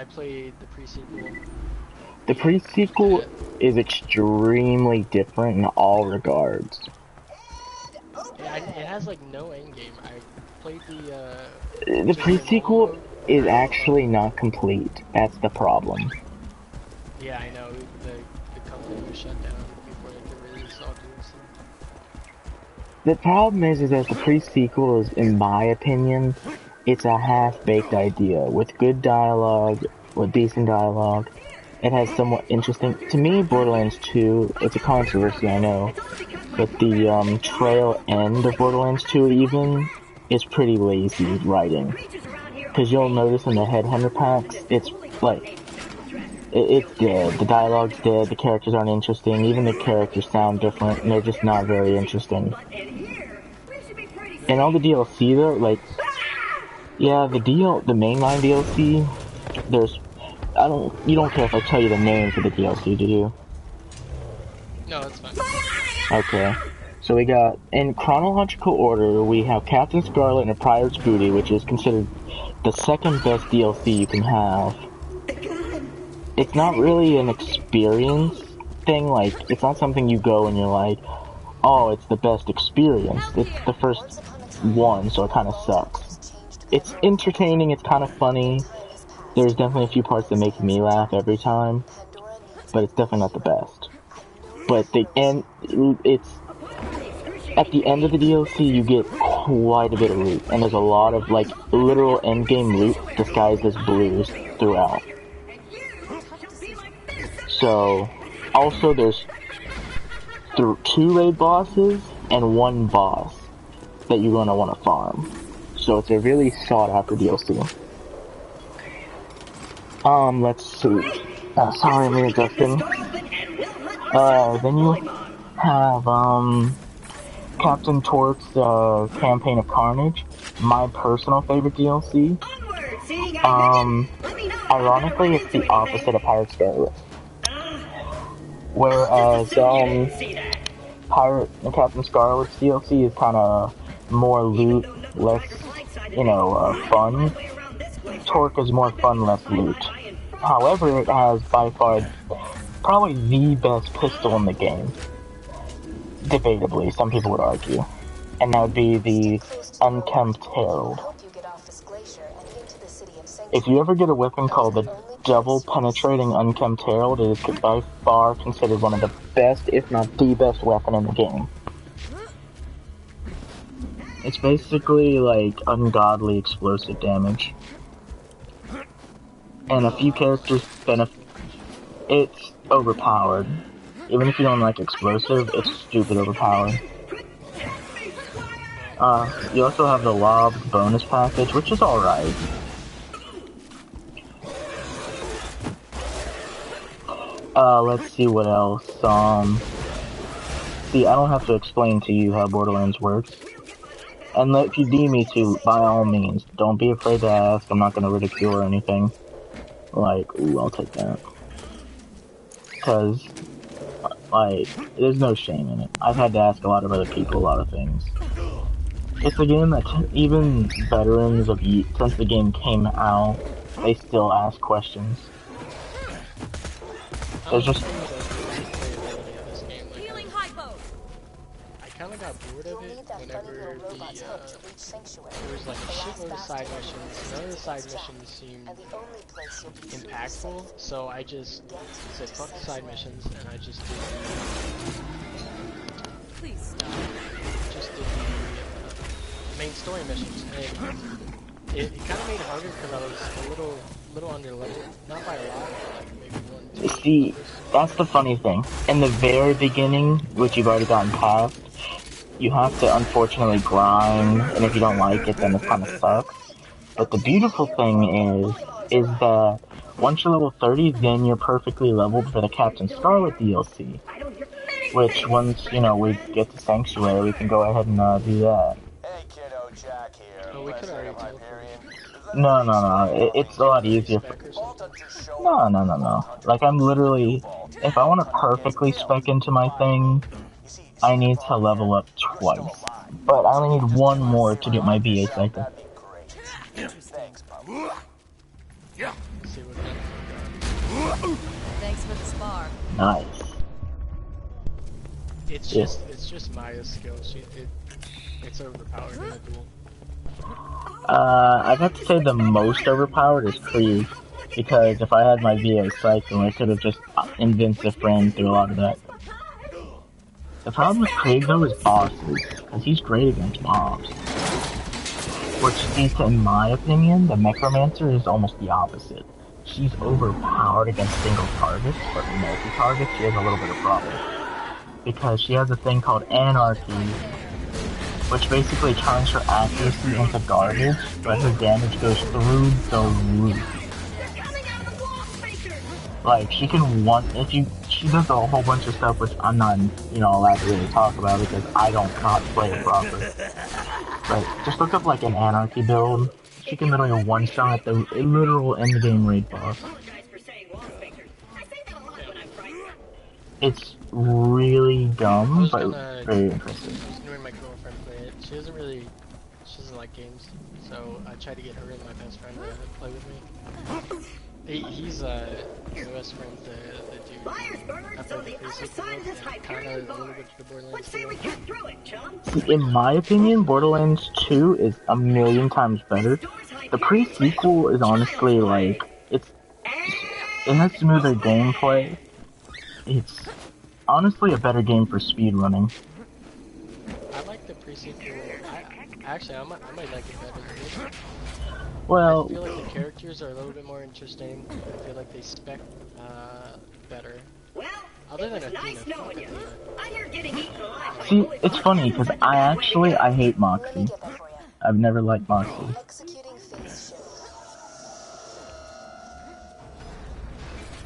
I played the pre-sequel. The pre-sequel is extremely different in all regards. It has like no end game. I played the The just the normal pre-sequel mode. is actually not complete. That's the problem. Yeah, I know. The company was shut down before they could release all DLC. The problem is that the pre-sequel is, in my opinion, it's a half-baked idea with good dialogue, with decent dialogue. It has somewhat interesting. To me, Borderlands 2, it's a controversy, I know, but the trail end of Borderlands 2 even is pretty lazy writing. Because you'll notice in the Headhunter packs, it's like, it's dead. The dialogue's dead, the characters aren't interesting, even the characters sound different, and they're just not very interesting. And all the DLC though, like, yeah, the mainline DLC, you don't care if I tell you the names of the DLC, do you? No, it's fine. Okay. So we got, in chronological order, we have Captain Scarlet and a Pirate's Booty, which is considered the second best DLC you can have. It's not really an experience thing, like, it's not something you go and you're like, oh, it's the best experience. It's the first one, so it kind of sucks. It's entertaining, it's kind of funny. There's definitely a few parts that make me laugh every time, but it's definitely not the best. But it's at the end of the DLC, you get quite a bit of loot, and there's a lot of, like, literal endgame loot disguised as blues throughout. So, also there's 2 raid bosses and 1 boss that you're gonna want to farm. So it's a really sought after DLC. Let's see. Sorry, I'm readjusting. Then you have, Captain Torque's, Campaign of Carnage, my personal favorite DLC. Ironically, it's the opposite of Pirate Scarlet. Whereas, Captain Scarlet's DLC is kinda more loot, less, fun. Torque is more fun, less loot. However, it has by far probably the best pistol in the game. Debatably, some people would argue. And that would be the Unkempt Herald. If you ever get a weapon called the Double Penetrating Unkempt Herald, it is by far considered one of the best, if not the best weapon in the game. It's basically like ungodly explosive damage. And a few characters it's overpowered. Even if you don't like explosive, it's stupid overpowered. You also have the Lob bonus package, which is alright. Let's see what else. See, I don't have to explain to you how Borderlands works. And if you deem me to, by all means, don't be afraid to ask. I'm not gonna ridicule or anything. Like, ooh, I'll take that. Because, like, there's no shame in it. I've had to ask a lot of other people a lot of things. It's a game that even veterans of since the game came out, they still ask questions. There's just... I kind of got bored of it whenever there was like a shitload of side missions. None of the side missions seemed impactful, so I just said fuck the side missions, and I just did the main story missions. And it kind of made it harder because I was a little under leveled, not by a lot, but like maybe 1, 2. See, that's the funny thing. In the very beginning, which you've already gotten past, you have to unfortunately grind, and if you don't like it, then it kind of sucks. But the beautiful thing is that once you're level 30, then you're perfectly leveled for the Captain Scarlet DLC. Which, once, we get to Sanctuary, we can go ahead and do that. Hey kiddo, Jack here. Oh, we could already tell. No. It's a lot easier. No. Like, I'm literally... If I want to perfectly spec into my thing, I need to level up twice. But I only need 1 more to get my VA cycle. Thanks, Pop. See what Thanks for the spar. Nice. It's Yeah. just Maya's skill. It's overpowered in a duel. I'd have to say the most overpowered is Krieg, because if I had my VA cycle, I could have just invincive friend through a lot of that. The problem with Krieg though is bosses, because he's great against mobs. Which, in my opinion, the Necromancer is almost the opposite. She's overpowered against single targets, but multi-targets she has a little bit of problem. Because she has a thing called Anarchy, which basically turns her accuracy into garbage, but her damage goes through the roof. Like, she can she does a whole bunch of stuff which I'm not, allowed to really talk about because I don't not play it properly. But just look up like an Anarchy build. She can literally one-shot the literal endgame raid boss. It's really dumb, but very interesting. I was doing my girlfriend play it. She doesn't like games, so I tried to get her and my best friend to play with me. He's my best friend, the dude. I played the pre-sequel and kind of a little bit to the Borderlands 2. See, in my opinion, Borderlands 2 is a million times better. The pre-sequel is honestly like it has smoother gameplay. It's honestly a better game for speedrunning. I like the pre-sequel. I might like it better than this. Well, I feel like the characters are a little bit more interesting. I feel like they spec better. Other than Athena. See, it's funny because I hate Moxie. I've never liked Moxie. Executing phase shift.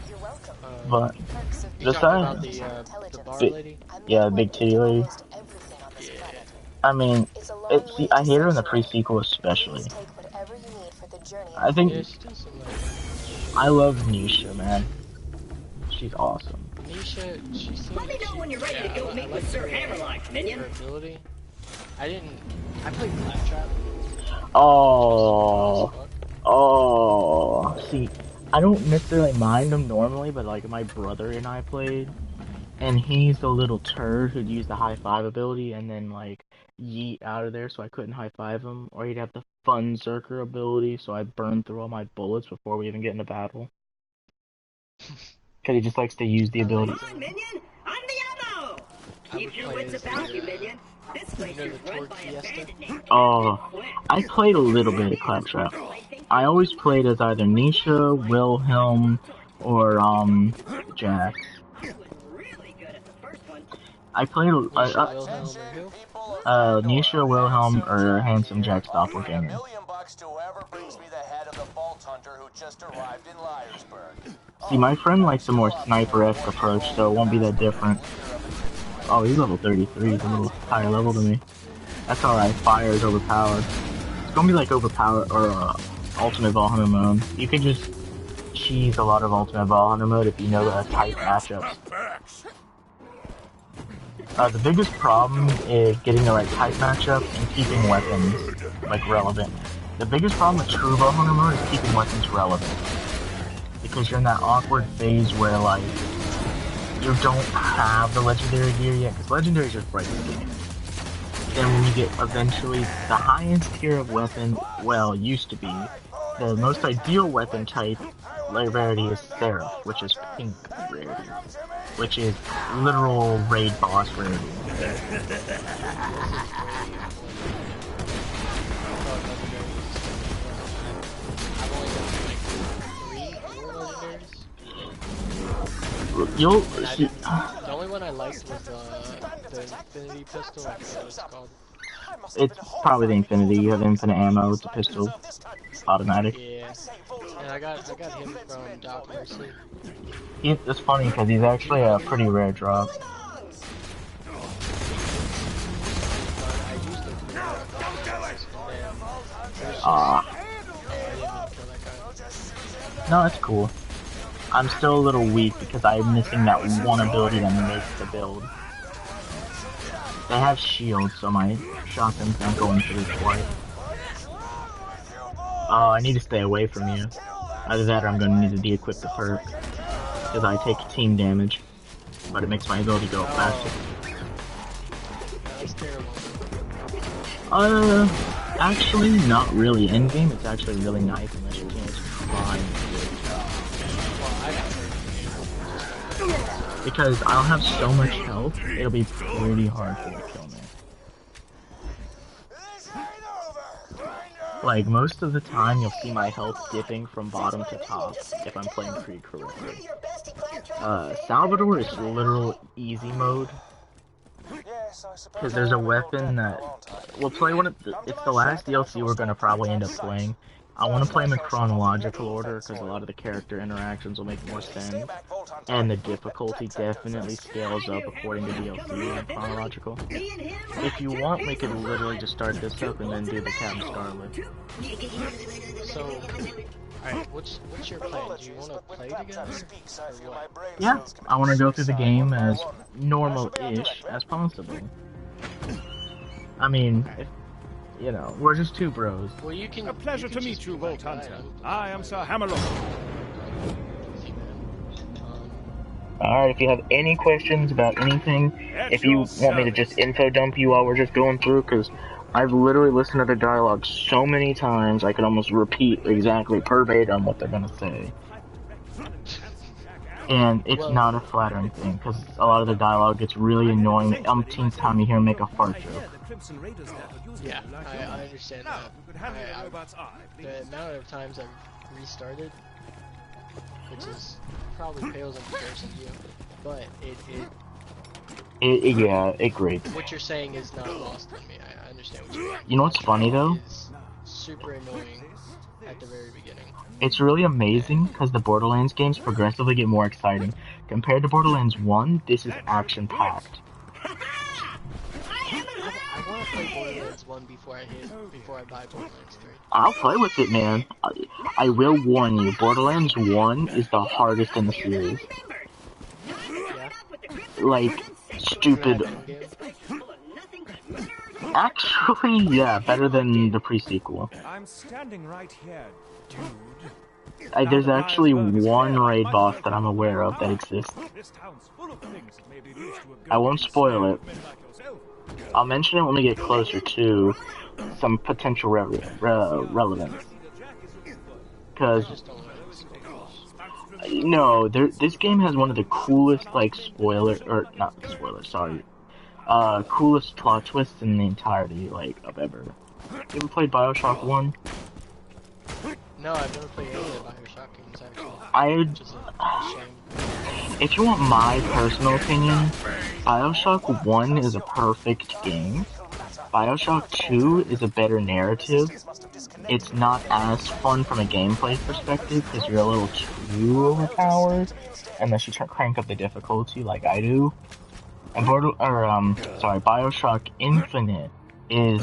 You're welcome. But About besides, the bar lady? yeah, big titty lady. I mean, I hate her in the pre-sequel especially. I think I love Nisha, man. She's awesome. Nisha, she seems. Let me know when you're ready to go meet with Sir Hammerlock, minion. Her ability. I played Claptrap. See, I don't necessarily mind him normally, but like my brother and I played, and he's the little turd who'd use the high five ability and then like yeet out of there, so I couldn't high five him, or he'd have the fun Zerker ability, so I burned through all my bullets before we even get into battle. Cause he just likes to use the ability. Come on, minion! I'm the ammo! Keep your wits about you, minion. This place is run by a bandit named I played a little bit of Claptrap. I always played as either Nisha, Wilhelm, or Jax. I played Nisha, Wilhelm, or Handsome Jack's doppelganger. $1,000,000 to whoever brings me the head of the Vault Hunter who just arrived in Liarsburg. See, my friend likes a more sniper-esque approach, so it won't be that different. Oh, he's level 33, he's a little higher level than me. That's alright, fire is overpowered. It's gonna be like overpowered, or Ultimate Valhunter mode. You can just cheese a lot of Ultimate Valhunter mode if you know the type matchups. The biggest problem is getting the right type matchup and keeping weapons, like, relevant. The biggest problem with true Valhunter mode is keeping weapons relevant. Because you're in that awkward phase where, like, you don't have the legendary gear yet, because legendaries are right in the game. Then when you get eventually the highest tier of weapon, well, used to be, the most ideal weapon type rarity is Seraph, which is pink rarity, which is literal raid boss rarity. You'll see. The only one I liked was the Infinity Pistol. I forget what it's called. It's probably the Infinity. You have infinite ammo. It's a pistol, automatic. Yeah, and I got him from Doc Mercy. It's funny because he's actually a pretty rare drop. No, that's cool. I'm still a little weak because I'm missing that one ability that makes the build. They have shields, so my shotgun's not going through quite. Oh, I need to stay away from you. Either that or I'm gonna need to de-equip the perk. because I take team damage, but it makes my ability go up faster. That's terrible. Actually, not really. In game, it's actually really nice unless your teammates trying to do it. Well, I got hurt. Because I'll have so much health, it'll be pretty hard for you to kill me. Like, most of the time, you'll see my health dipping from bottom to top if I'm playing Krieg correctly. Salvador is literal easy mode. Because there's a weapon that... We'll play one of the... It's the last DLC we're going to probably end up playing. I want to play them in chronological order because a lot of the character interactions will make more sense. And the difficulty definitely scales up according to DLC and chronological. If you want, we could literally just start this up and then do the Captain Scarlet. So, alright, what's your plan? Do you want to play together? Or what? Yeah, I want to go through the game as normal-ish as possible. I mean, if, you know, we're just two bros. Well, you can. A pleasure to meet you, Vault Hunter. I am Sir Hammerlock. Alright, if you have any questions about anything, if you want me to just info dump you while we're just going through, because I've literally listened to their dialogue so many times, I could almost repeat exactly verbatim what they're gonna say. And it's not a flattering thing, because a lot of the dialogue gets really annoying. The umpteenth time you hear them make a fart joke. Yeah, I understand that. The amount of times I've restarted, which is probably pales in comparison to you, but it grates. what you're saying is not lost on me. I understand what you're saying. You know what's funny though? It's super annoying at the very beginning. It's really amazing because the Borderlands games progressively get more exciting. Compared to Borderlands 1, this is action-packed. I want to play Borderlands 1 before I buy Borderlands 3. I'll play with it, man. I will warn you, Borderlands 1 is the hardest in the series. Yeah? Like, stupid. Actually, yeah, better than the pre-sequel. I'm standing right here, dude. There's actually one raid boss that I'm aware of that exists. I won't spoil it. I'll mention it when we get closer to some potential relevance. Because, no, this game has one of the coolest, like, coolest plot twists in the entirety, like, of ever. You ever played Bioshock 1? No, I've never played any of the Bioshock games, actually. If you want my personal opinion, Bioshock 1 is a perfect game. Bioshock 2 is a better narrative. It's not as fun from a gameplay perspective because you're a little too overpowered, unless you crank up the difficulty like I do. And Bioshock Infinite is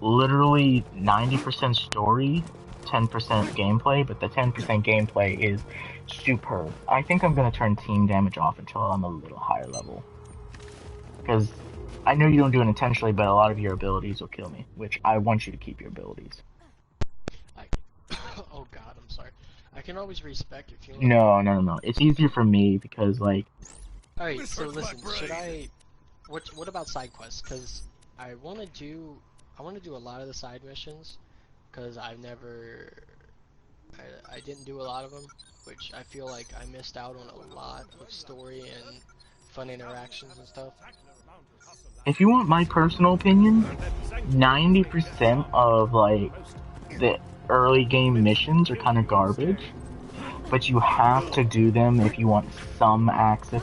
literally 90% story, 10% gameplay, but the 10% gameplay is superb. I think I'm gonna turn team damage off until I'm a little higher level. Because I know you don't do it intentionally, but a lot of your abilities will kill me, which I want you to keep your abilities. Oh god, I'm sorry. I can always respec if you want. No. It's easier for me because, like... Alright, so listen, should I... What about side quests? Because I want to do a lot of the side missions, because I didn't do a lot of them, which I feel like I missed out on a lot of story and fun interactions and stuff. If you want my personal opinion, 90% of, like, the early game missions are kind of garbage, but you have to do them if you want some access.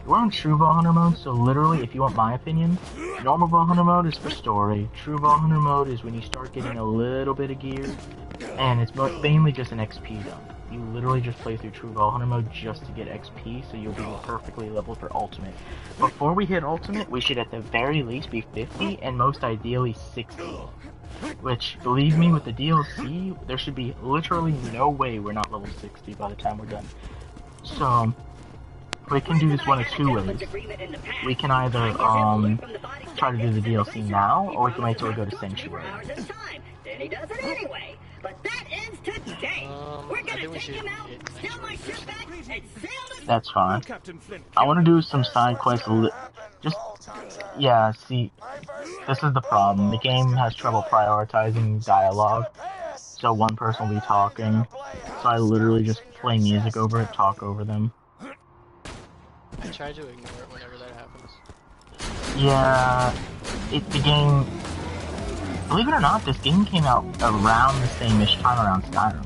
We're on True Vault Hunter mode, so literally, if you want my opinion, normal Vault Hunter mode is for story. True Vault Hunter mode is when you start getting a little bit of gear, and it's mainly just an XP dump. You literally just play through True Vault Hunter mode just to get XP, so you'll be perfectly leveled for Ultimate. Before we hit Ultimate, we should at the very least be 50, and most ideally 60. Which, believe me, with the DLC, there should be literally no way we're not level 60 by the time we're done. So... we can do this one of two ways. We can either, try to do the DLC now, or we can wait till we go to Sanctuary. I think we should hit Sanctuary first. That's fine. Captain Flint. I want to do some side quests. Just, yeah, see, this is the problem. The game has trouble prioritizing dialogue. So one person will be talking. So I literally just play music over it, talk over them. I try to ignore it whenever that happens. Yeah, the game. Believe it or not, this game came out around the same-ish time around Skyrim.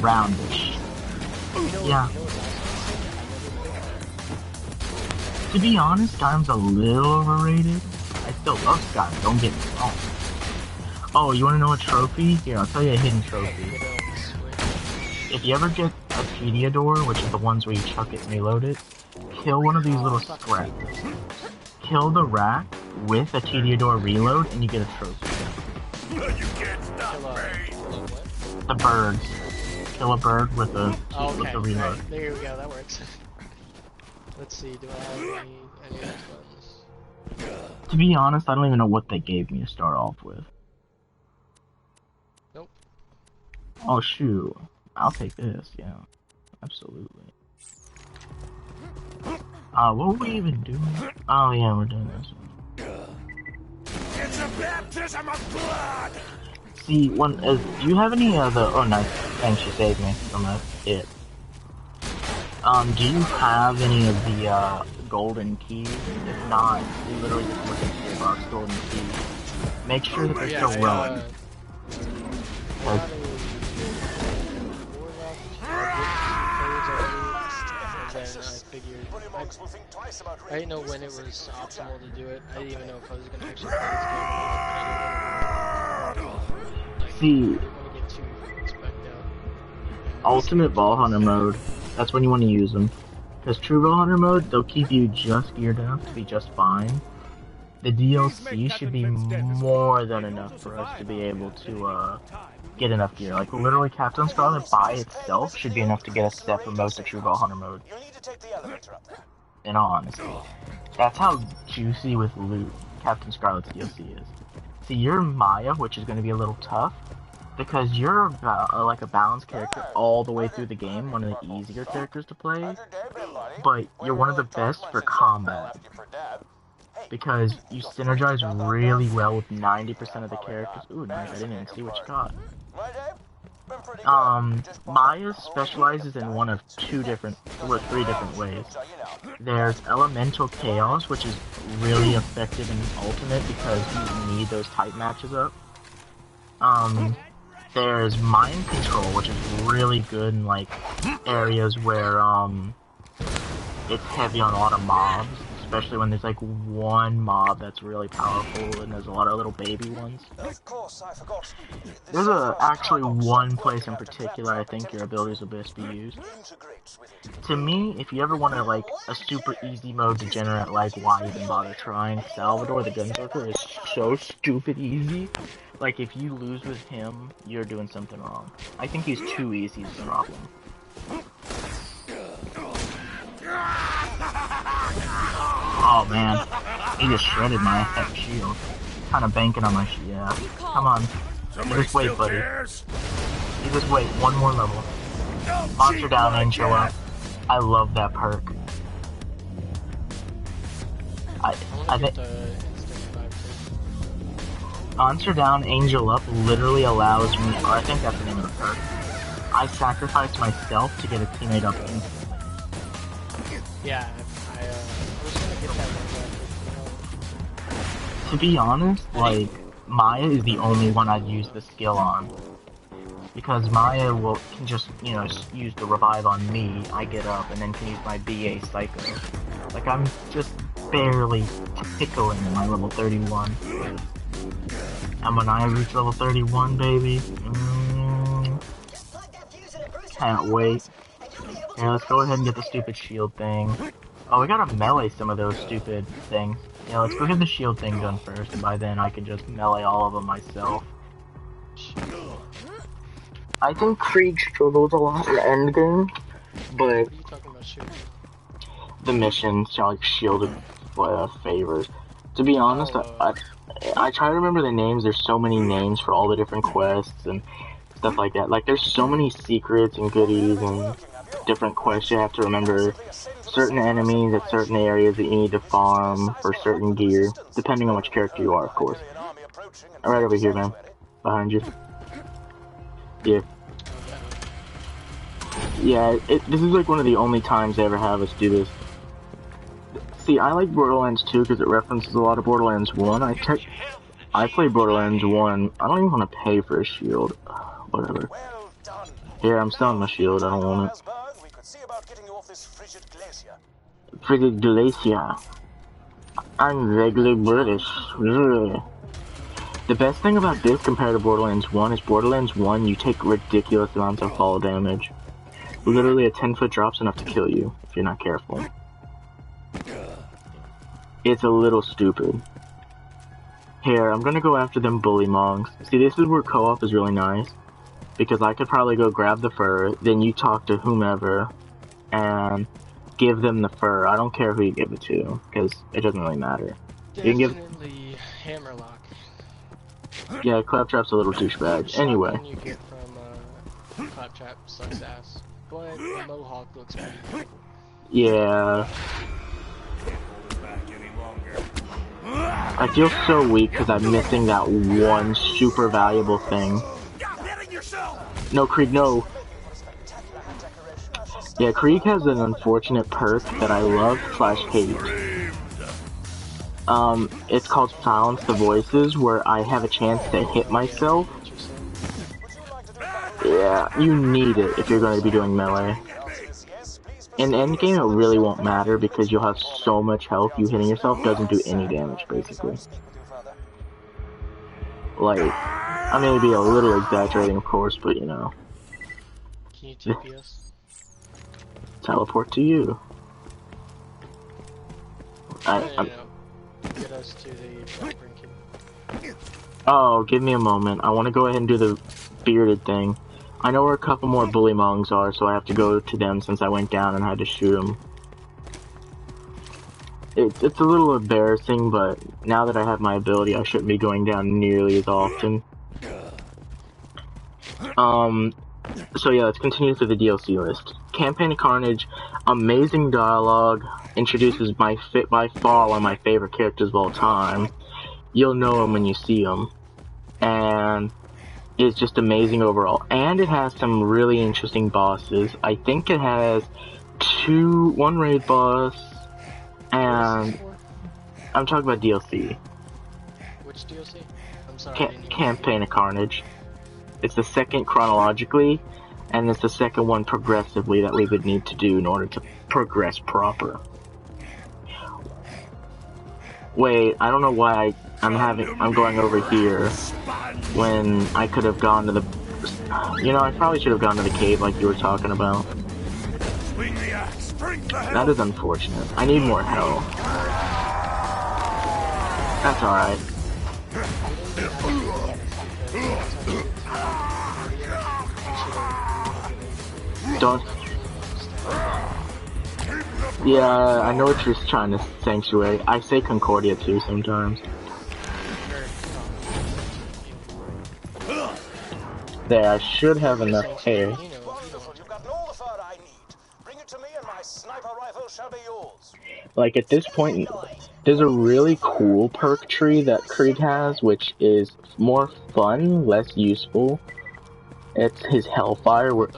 Around-ish. Yeah. To be honest, Skyrim's a little overrated. I still love Skyrim, don't get me wrong. Oh, you wanna know a trophy? Here, I'll tell you a hidden trophy. If you ever get a Pediador, which is the ones where you chuck it and reload it, kill one of these little scraps. Kill the rat with a Tediador reload, and you get a trophy. The birds. Kill a bird with a with the reload. Right. There we go. That works. Let's see. Do I have any of those ones? To be honest, I don't even know what they gave me to start off with. Nope. Oh shoot! I'll take this. Yeah, absolutely. What were we even doing? Oh yeah, we're doing this. It's a baptism of blood! See, do you have any of the... Oh, nice. Thanks, you saved me from that hit. Do you have any of the, golden keys? If not, you literally just look at the box golden keys. Make sure that they're still rolling. I didn't know when it was optimal to do it. I didn't even know if I was going to actually play this game. See, Ultimate Ball Hunter mode, that's when you want to use them. Because True Ball Hunter mode, they'll keep you just geared enough to be just fine. The DLC should be more than enough for us to be able to, get enough gear. Like, literally, Captain Scarlet by itself should be enough to get a step from most of True Ball Hunter mode. In all honesty. That's how juicy with loot Captain Scarlet's DLC is. See, you're Maya, which is going to be a little tough, because you're like a balanced character all the way through the game, one of the easier characters to play, but you're one of the best for combat, because you synergize really well with 90% of the characters. Ooh, nice, I didn't even see what you got. Maya specializes in one of three different ways. There's Elemental Chaos, which is really effective in Ultimate because you need those type matches up. There's Mind Control, which is really good in, like, areas where, it's heavy on a lot of mobs. Especially when there's like one mob that's really powerful and there's a lot of little baby ones. There's actually one place in particular I think your abilities will best be used. To me, if you ever want to like a super easy mode degenerate, like why even bother trying, Salvador the Gunzerker is so stupid easy. Like if you lose with him, you're doing something wrong. I think he's too easy is the problem. Oh man, he just shredded my shield. Kinda banking on my shield. Yeah, come on. You just wait, buddy. You just wait, one more level. Monster down, Angel up. I love that perk. I think... Monster down, Angel up literally allows me... Oh, I think that's the name of the perk. I sacrifice myself to get a teammate up instantly. Yeah, I was gonna get that one. To be honest, like, Maya is the only one I'd use the skill on. Because Maya can just, you know, use the revive on me, I get up, and then can use my BA Psycho. Like, I'm just barely tickling my level 31. And when I reach level 31, baby, can't wait. Yeah, let's go ahead and get the stupid shield thing. Oh, we gotta melee some of those stupid things. Yeah, let's go get the shield thing done first, and by then I can just melee all of them myself. I think Krieg struggles a lot in the end game, but What are you talking about shooting? the missions are like shielded favors. To be honest, I try to remember the names. There's so many names for all the different quests, and stuff like that. Like, there's so many secrets and goodies and different quests you have to remember. Certain enemies at certain areas that you need to farm for certain gear, depending on which character you are, of course. Right over here, man. Behind you. Yeah. Yeah, this is like one of the only times they ever have us do this. See, I like Borderlands 2 because it references a lot of Borderlands 1. I play Borderlands 1. I don't even want to pay for a shield. Whatever. Here, I'm selling my shield. I don't want it. Frigid Glacier. I'm regular British. Ugh. The best thing about this compared to Borderlands 1 is Borderlands 1, you take ridiculous amounts of fall damage. Literally a 10-foot drop's enough to kill you if you're not careful. It's a little stupid. Here, I'm gonna go after them bully monks. See, this is where co-op is really nice. Because I could probably go grab the fur, then you talk to whomever, and give them the fur. I don't care who you give it to, because it doesn't really matter. Definitely You can give... Hammerlock. Yeah, Claptrap's a little douchebag. Anyway. You get from Claptrap sucks ass, but the Mohawk looks pretty cool. Yeah. I feel so weak because I'm missing that one super valuable thing. No, Krieg, no. Yeah, Krieg has an unfortunate perk that I love / hate. It's called Silence the Voices, where I have a chance to hit myself. Yeah, you need it if you're going to be doing melee. In endgame, it really won't matter because you'll have so much health, you hitting yourself doesn't do any damage, basically. Like, I may be a little exaggerating, of course, but you know. Can you TP us? Teleport to you. Get us to the Blackburn Kid. Oh, give me a moment. I want to go ahead and do the bearded thing. I know where a couple more bully mongs are, so I have to go to them since I went down and had to shoot them. It's a little embarrassing, but now that I have my ability, I shouldn't be going down nearly as often. So yeah, let's continue through the DLC list. Campaign of Carnage, amazing dialogue, introduces by far one of my favorite characters of all time. You'll know him when you see him. And it's just amazing overall. And it has some really interesting bosses. I think it has one raid boss, and I'm talking about DLC. Which DLC? I'm sorry. Campaign of Carnage. It's the second chronologically, and it's the second one progressively that we would need to do in order to progress proper. Wait, I don't know why I'm going over here when I could have gone to the... You know, I probably should have gone to the cave like you were talking about. That is unfortunate. I need more health. That's alright. Don't... Yeah, I know what you're trying to sanctuary. I say Concordia too sometimes. There, I should have enough hair. Like, at this point, there's a really cool perk tree that Krieg has, which is more fun, less useful. It's his Hellfire, where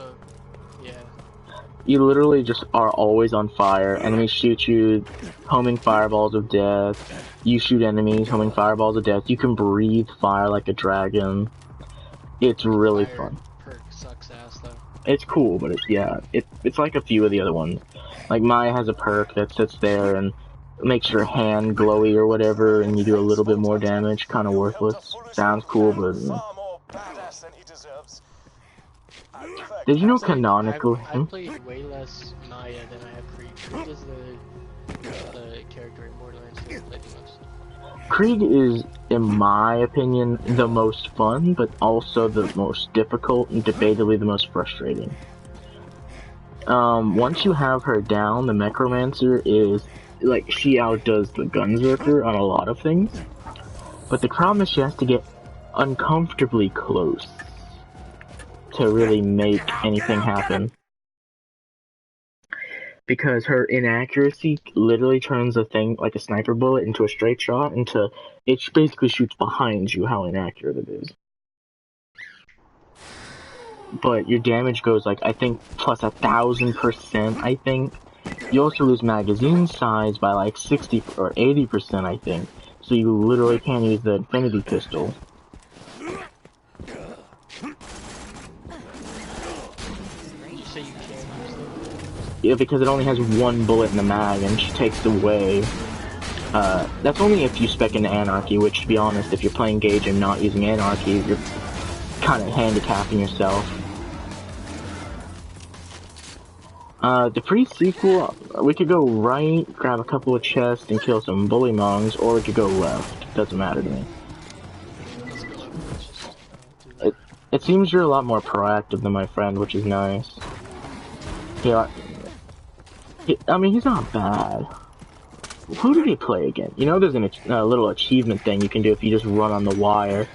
you literally just are always on fire. Enemies shoot you, homing fireballs of death. You shoot enemies, homing fireballs of death. You can breathe fire like a dragon. It's really fun. Perk sucks ass though. It's cool, but it's like a few of the other ones. Like Maya has a perk that sits there and makes your hand glowy or whatever, and you do a little bit more damage. Kind of worthless. Sounds cool, but. Did you know canonically? I've played way less Maya than I have Krieg. Krieg is the character in Borderlands that I played the most. Krieg is, in my opinion, the most fun, but also the most difficult and debatably the most frustrating. Once you have her down, the Necromancer is, like, she outdoes the Gunzerker on a lot of things. But the problem is she has to get uncomfortably close. to really make anything happen. Because her inaccuracy literally turns a thing like a sniper bullet into a straight shot into it basically shoots behind you how inaccurate it is. But your damage goes like I think plus 1,000%. I think you also lose magazine size by like 60 or 80%. I think so you literally can't use the infinity pistol. Yeah, because it only has one bullet in the mag, and she takes away. That's only if you spec into Anarchy, which, to be honest, if you're playing Gauge and not using Anarchy, you're kind of handicapping yourself. The pre-sequel, we could go right, grab a couple of chests, and kill some bullymongs, or we could go left. Doesn't matter to me. It seems you're a lot more proactive than my friend, which is nice. Yeah. I mean, he's not bad. Who did he play again? You know, there's a little achievement thing you can do if you just run on the wire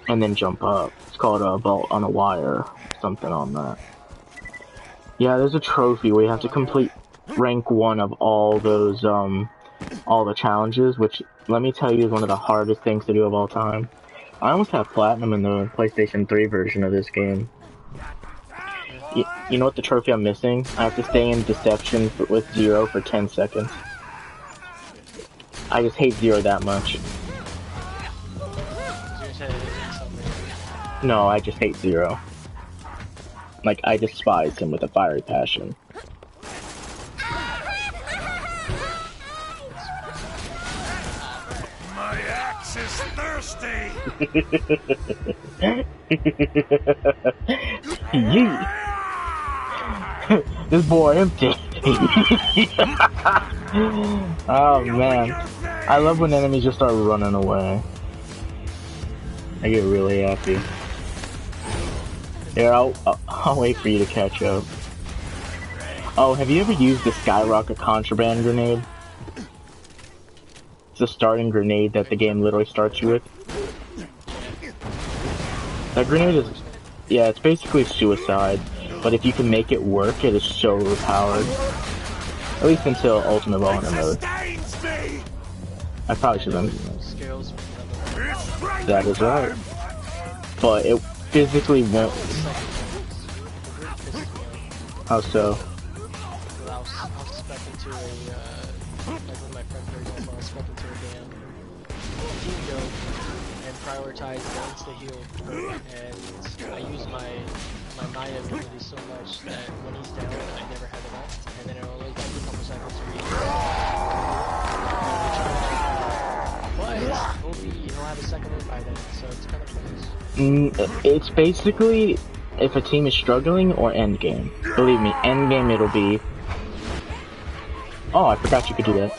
and then jump up. It's called a vault on a wire, something on that. Yeah, there's a trophy where you have to complete rank 1 of all those, all the challenges, which, let me tell you, is one of the hardest things to do of all time. I almost have Platinum in the PlayStation 3 version of this game. You know what the trophy I'm missing? I have to stay in Deception with Zero for 10 seconds. I just hate Zero that much. No, I just hate Zero. Like, I despise him with a fiery passion. My axe is thirsty! Yeet! This boy empty. Oh man, I love when enemies just start running away. I get really happy. Here, I'll wait for you to catch up. Oh, have you ever used the Skyrocket Contraband Grenade? It's a starting grenade that the game literally starts you with. That grenade is, yeah, it's basically suicide. But if you can make it work, it is so overpowered. At least until Ultimate Volunteer mode. I probably should have. That is right. But it physically won't. How so? I was spec into a, like when my friend played home, I was spec into a damn team build and prioritize the insta-heal. And I use my Maya ability so much that when he's down, I never have enough, and then it only takes a couple seconds to reach. But he'll have a second win by then, so it's kind of close. It's basically if a team is struggling or endgame. Believe me, endgame it'll be. Oh, I forgot you could do that.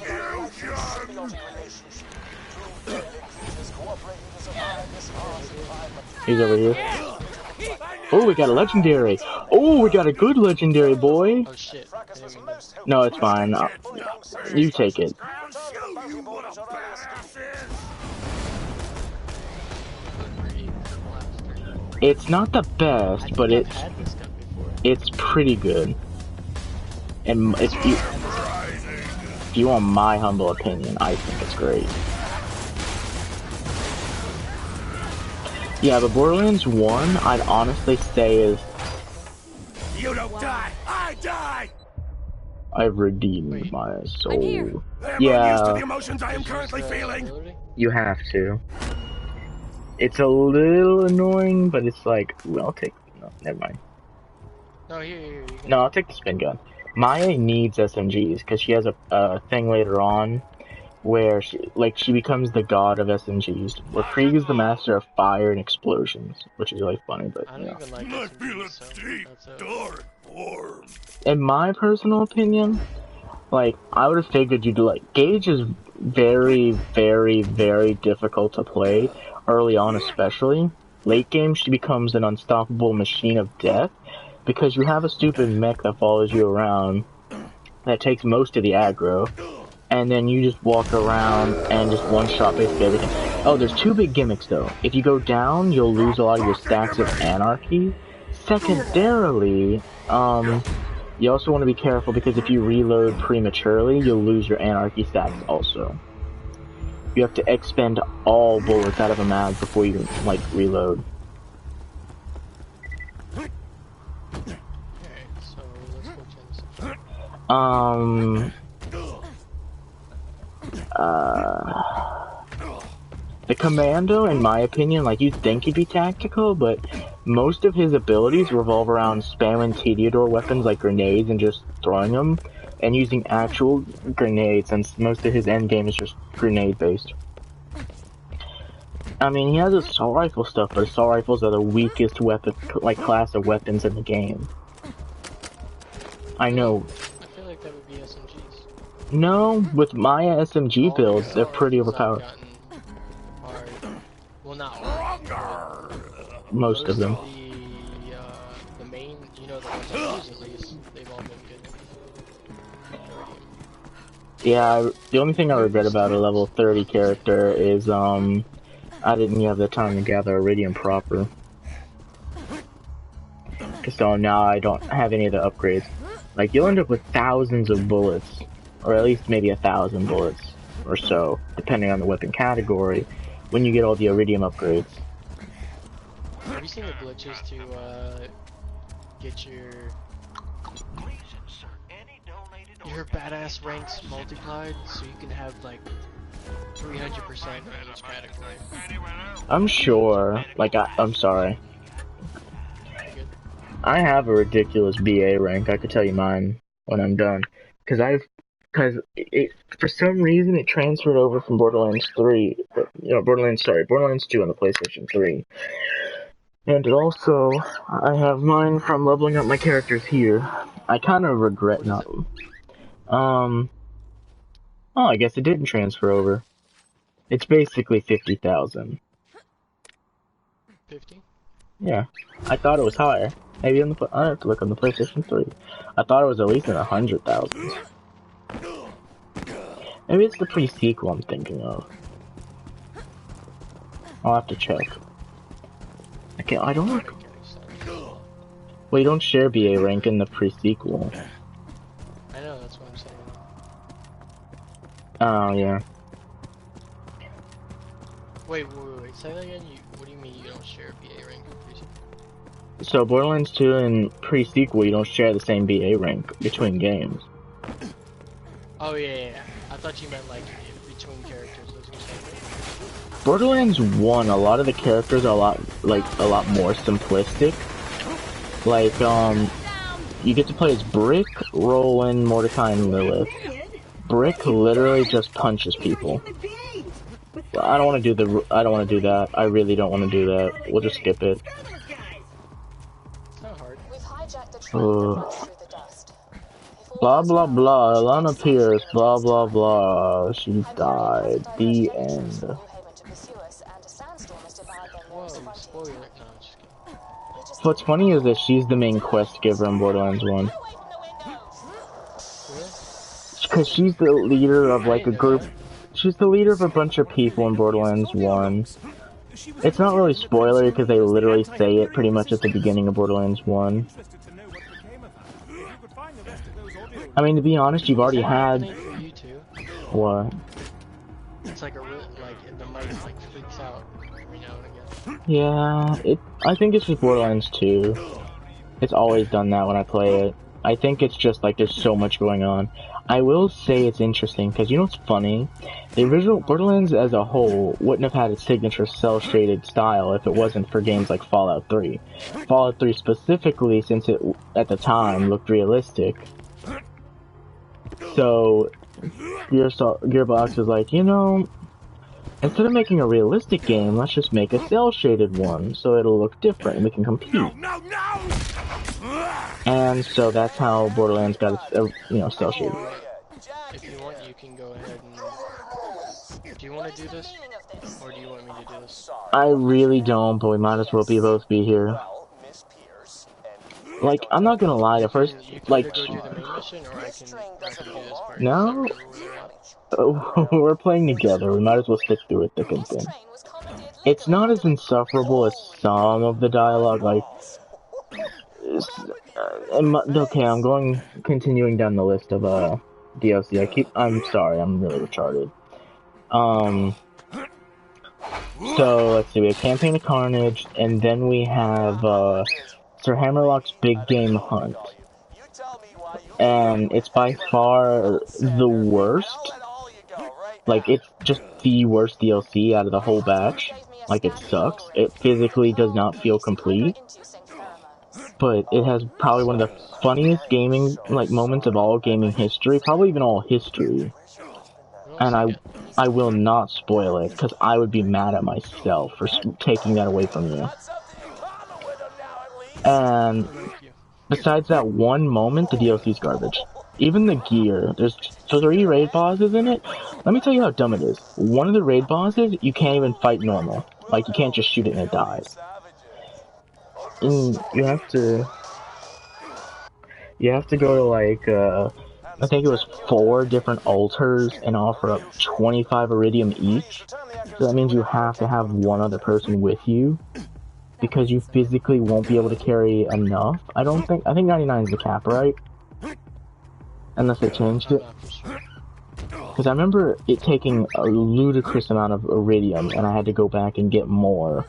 He's over here. Oh, we got a legendary. Oh, we got a good legendary, boy. Oh shit. No, it's fine. You take it. It's not the best, but it's pretty good. And if you want my humble opinion, I think it's great. Yeah, but Borderlands 1, I'd honestly say is... You don't die, I die! I've redeemed my soul. Am Yeah. I used to the emotions I am currently feeling? You have to. It's a little annoying, but it's like, well, I'll take... No, never mind. No, here. No, I'll take the spin gun. Maya needs SMGs, because she has a thing later on where she becomes the god of SMGs, where Krieg is the master of fire and explosions, which is really funny, but I don't even like I feel a so deep, dark warm. in my personal opinion, like, I would have figured you'd like, Gauge is very, very, very difficult to play, early on especially. Late game, she becomes an unstoppable machine of death, because you have a stupid mech that follows you around, that takes most of the aggro, and then you just walk around and just one-shot basically everything. Oh, there's two big gimmicks though. If you go down, you'll lose a lot of your stacks of Anarchy, secondarily, you also want to be careful because if you reload prematurely, you'll lose your anarchy stats also. You have to expend all bullets out of a mag before you can, like, reload. Alright, so let's go change something. The Commando, in my opinion, like, you'd think he'd be tactical, but most of his abilities revolve around spamming Tediador weapons like grenades and just throwing them, and using actual grenades, since most of his endgame is just grenade-based. I mean, he has assault rifle stuff, but assault rifles are the weakest weapon, like, class of weapons in the game. I know. I feel like that would be SMGs. No, with my SMG builds, they're pretty overpowered. Well, not all. Most of them. The main, you know, the ones I use at least, they've all been good. Yeah, the only thing I regret about a level 30 character is, I didn't have the time to gather Iridium proper. So now I don't have any of the upgrades. Like, you'll end up with thousands of bullets, or at least maybe 1,000 bullets, or so, depending on the weapon category, when you get all the Iridium upgrades. Have you seen the glitches to, get your badass ranks multiplied, so you can have, like, 300% in each category? I'm sure, like, I'm sorry. I have a ridiculous BA rank, I could tell you mine when I'm done. Because for some reason it transferred over from Borderlands 3, Borderlands 2 on the PlayStation 3. And it also, I have mine from leveling up my characters here. I kind of regret not... Oh, I guess it didn't transfer over. It's basically 50,000. 50? Yeah. I thought it was higher. Maybe on the... I have to look on the PlayStation 3. I thought it was at least in 100,000. Maybe it's the pre-sequel I'm thinking of. I'll have to check. I don't look... Well, you don't share BA rank in the pre-sequel. I know, that's what I'm saying. Oh, yeah. Wait, say that again? What do you mean you don't share BA rank in pre-sequel? So, Borderlands 2 and pre-sequel, you don't share the same BA rank between games. Oh, yeah. I thought you meant, like, between characters. Borderlands 1, a lot of the characters are a lot more simplistic. Like, you get to play as Brick, Roland, Mordecai, and Lilith. Brick literally just punches people. I don't want to do that. I really don't want to do that. We'll just skip it. Blah blah blah, Alana Pierce, blah blah blah, she died. The end. What's funny is that she's the main quest giver in Borderlands 1. Because she's the leader of like a group. She's the leader of a bunch of people in Borderlands 1. It's not really spoilery because they literally say it pretty much at the beginning of Borderlands 1. I mean, to be honest, you've already had... What? It's like the mic like freaks out every now and again. Yeah, I think it's just Borderlands 2. It's always done that when I play it. I think it's just like there's so much going on. I will say it's interesting, because you know what's funny? The original Borderlands as a whole wouldn't have had its signature cel-shaded style if it wasn't for games like Fallout 3. Fallout 3 specifically, since it, at the time, looked realistic. So, Gearbox is like, you know, instead of making a realistic game, let's just make a cel-shaded one, so it'll look different and we can compete. No! And so that's how Borderlands got its, cel-shaded. If you want, you can go ahead and... Do you want to do this? Or do you want me to do this? I really don't, but we might as well both be here. Like, I'm not gonna lie, the first, like... Go do the main mission, or I can do this part. No? Oh, we're playing together, we might as well stick through it thick and thin. It's not as insufferable as some of the dialogue, like... Okay, I'm continuing down the list of DLC. I'm sorry, I'm really retarded. So let's see, we have Campaign of Carnage, and then we have Sir Hammerlock's Big Game Hunt, and it's by far the worst. Like, it's just the worst DLC out of the whole batch. Like, it sucks. It physically does not feel complete. But it has probably one of the funniest gaming, like, moments of all gaming history. Probably even all history. And I will not spoil it, because I would be mad at myself for taking that away from you. And besides that one moment, the DLC's garbage. Even the gear, there's 3 raid bosses in it. Let me tell you how dumb it is. One of the raid bosses, you can't even fight normal. Like, you can't just shoot it and it dies. And you have to go to, like, I think it was 4 different altars and offer up 25 iridium each. So that means you have to have one other person with you, because you physically won't be able to carry enough. I think 99 is the cap, right? Unless they changed it. Because I remember it taking a ludicrous amount of iridium, and I had to go back and get more.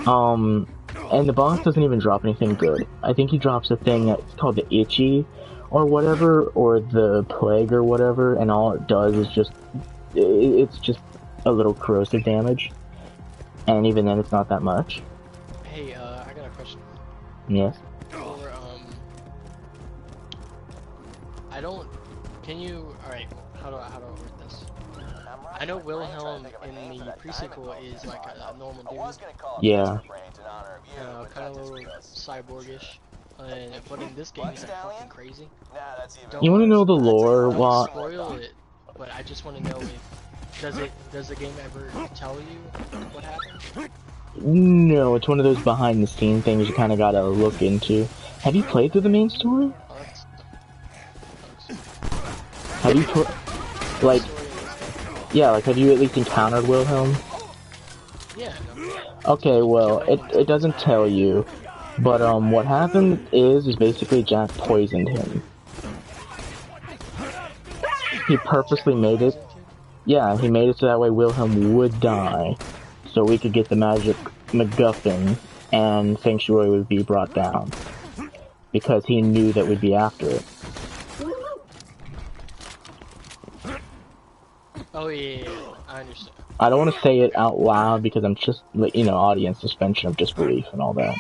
And the boss doesn't even drop anything good. I think he drops a thing that's called the Itchy, or whatever, or the Plague or whatever, and all it does is it's just a little corrosive damage. And even then, it's not that much. Hey, I got a question. Yes? Alright, how do I word this? I know Wilhelm in the pre-sequel is like a normal dude. Yeah. Kind of a little cyborgish. But in this game, he's like fucking crazy. You want to know the lore? Don't spoil it, but I just want to know does the game ever tell you what happened? No, it's one of those behind the scene things you kind of gotta look into. Have you played through the main story? Have you like, yeah, like, have you at least encountered Wilhelm? Yeah. Okay, well, it doesn't tell you, but what happened is basically Jack poisoned him. He purposely made it. Yeah, he made it so that way Wilhelm would die, so we could get the magic MacGuffin and Sanctuary would be brought down, because he knew that we'd be after it. Oh yeah, I understand. I don't want to say it out loud because I'm just, you know, audience suspension of disbelief and all that.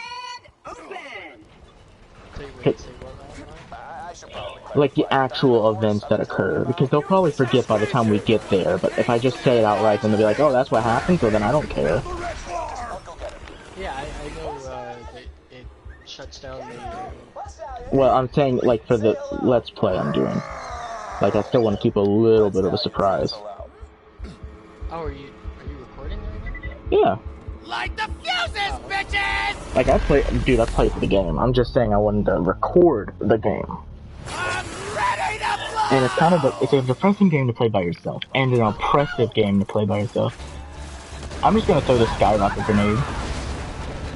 Like the actual events that occur, because they'll probably forget by the time we get there, but if I just say it outright, then they'll be like, oh, that's what happened, so then I don't care. Yeah, I know that it shuts down the... Well, I'm saying, like, for the Let's Play I'm doing. Like, I still want to keep a little bit of a surprise. Oh, are you recording right now? Yeah. Light the fuses, bitches! Like, I played for the game. I'm just saying I wanted to record the game. I'm ready to blow! And it's a depressing game to play by yourself, and an oppressive game to play by yourself. I'm just gonna throw the skyrocket grenade.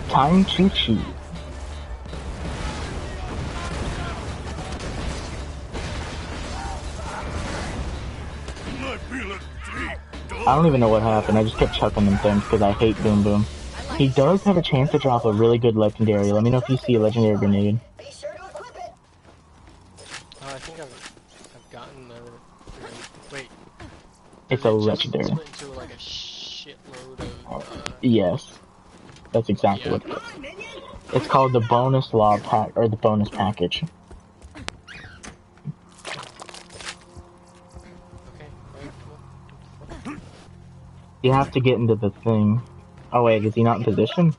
Time to cheat. I don't even know what happened. I just kept chucking them things because I hate Boom Boom. He does have a chance to drop a really good legendary. Let me know if you see a legendary grenade. I think I've gotten the grenade. Wait. It's a legendary. Split into like a shitload of, Yes. That's exactly what it is. It's called the bonus law pack, or the bonus package. You have to get into the thing. Oh wait, is he not in position?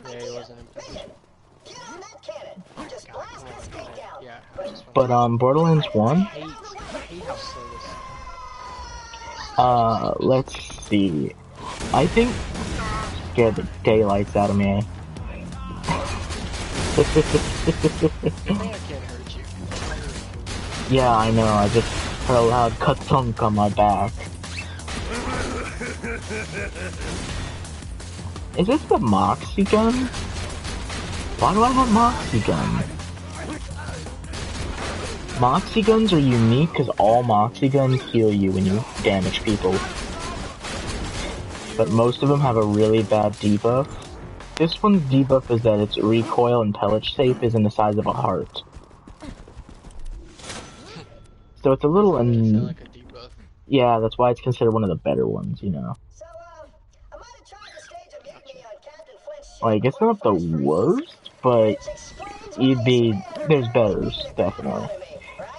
Yeah, he wasn't in position. But Borderlands 1? Let's see. I think scared the daylights out of me. Yeah, I know, I just heard a loud ka-thunk on my back. Is this the Moxie gun? Why do I have Moxie guns? Moxie guns are unique because all Moxie guns heal you when you damage people. But most of them have a really bad debuff. This one's debuff is that its recoil and pellet shape is in the size of a heart. So it's a little like a debuff. Yeah, that's why it's considered one of the better ones, you know. So, I might have tried to stage a mutiny on Captain Flint's ship. Like, it's not the worst, but Which explains why there's betters, definitely.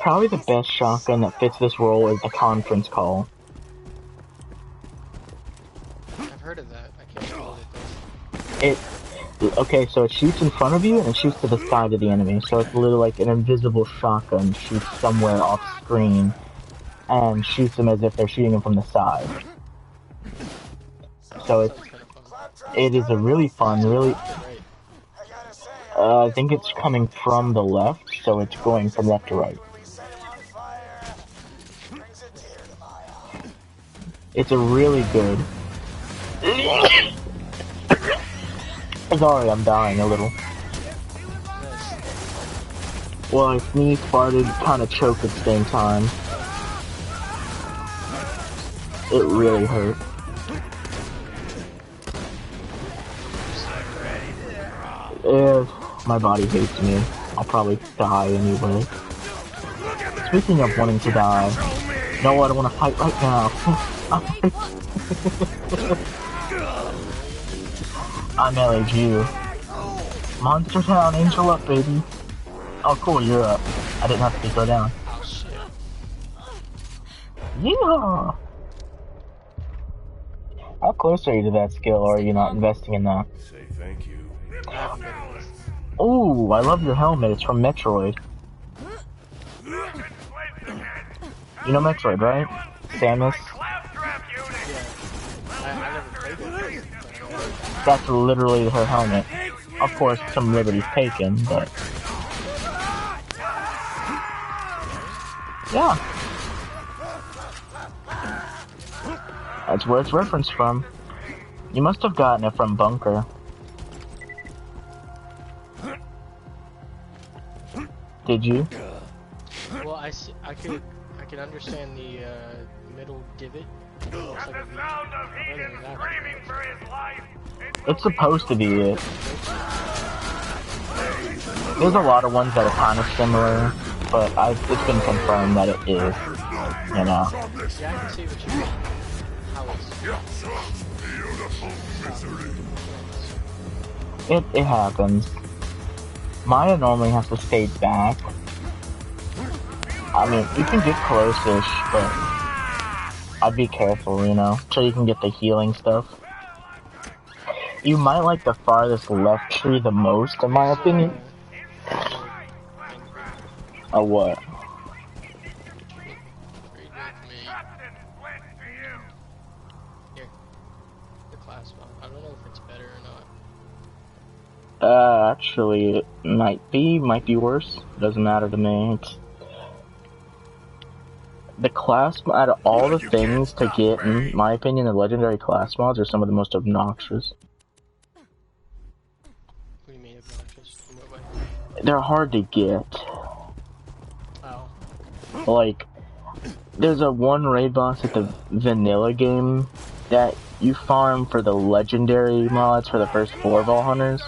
Probably the best shotgun that fits this role is the conference call. I've heard of that. I can't remember what it does. Okay, so it shoots in front of you and it shoots to the side of the enemy. So it's literally like an invisible shotgun shoots somewhere off screen and shoots them as if they're shooting them from the side. So it is a really fun, really. I think it's coming from the left, so it's going from left to right. It's a really good. Sorry, I'm dying a little. Well, I sneezed, farted, kinda choked at the same time. It really hurt. If my body hates me, I'll probably die anyway. Speaking of wanting to die, no, I don't want to fight right now. I'm LAG. Monster Town, Angel up, baby. Oh, cool, you're up. I didn't have to go down. Yeah. How close are you to that skill, or are you not investing in that? Say thank you. Ooh, I love your helmet. It's from Metroid. You know Metroid, right? Samus? That's literally her helmet. Of course, some liberties taken, but... Yeah. That's where it's referenced from. You must have gotten it from Bunker. Did you? Well, I could understand the middle divot. It looks like a V. Other than that, It's supposed to be it. There's a lot of ones that are kind of similar, but it's been confirmed that it is. You know. Yeah, I can see what you mean. How it's... It happens. Maya normally has to stay back. I mean, you can get close-ish, but I'd be careful, you know, so you can get the healing stuff. You might like the farthest left tree the most, in my opinion. Oh, what? Here, the class one. I don't know if it's better or not. Actually, it might be worse. Doesn't matter to me. It's the class, out of all the things to get, in my opinion, the legendary class mods are some of the most obnoxious. What do you mean obnoxious? In what way? They're hard to get. Oh. Like, there's a one raid boss at the vanilla game that you farm for the legendary mods for the first 4 Vault Hunters.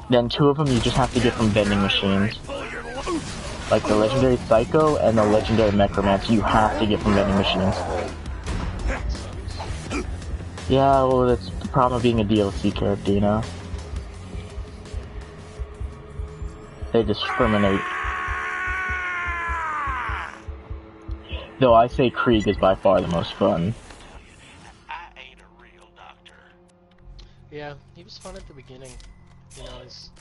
Then 2 of them you just have to get from vending machines. Like the legendary Psycho and the legendary Necromancer, you have to get from vending machines. Yeah, well, that's the problem of being a DLC character, you know? They discriminate. Though I say Krieg is by far the most fun. I ain't a real doctor. Yeah, he was fun at the beginning. You know, his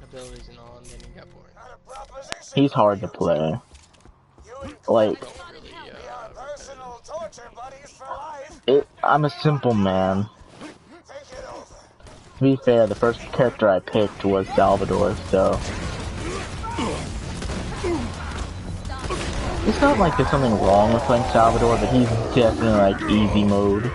abilities and all, and then he got boring. He's hard to play. Like, I'm a simple man. To be fair, the first character I picked was Salvador, so... It's not like there's something wrong with playing Salvador, but he's definitely like easy mode.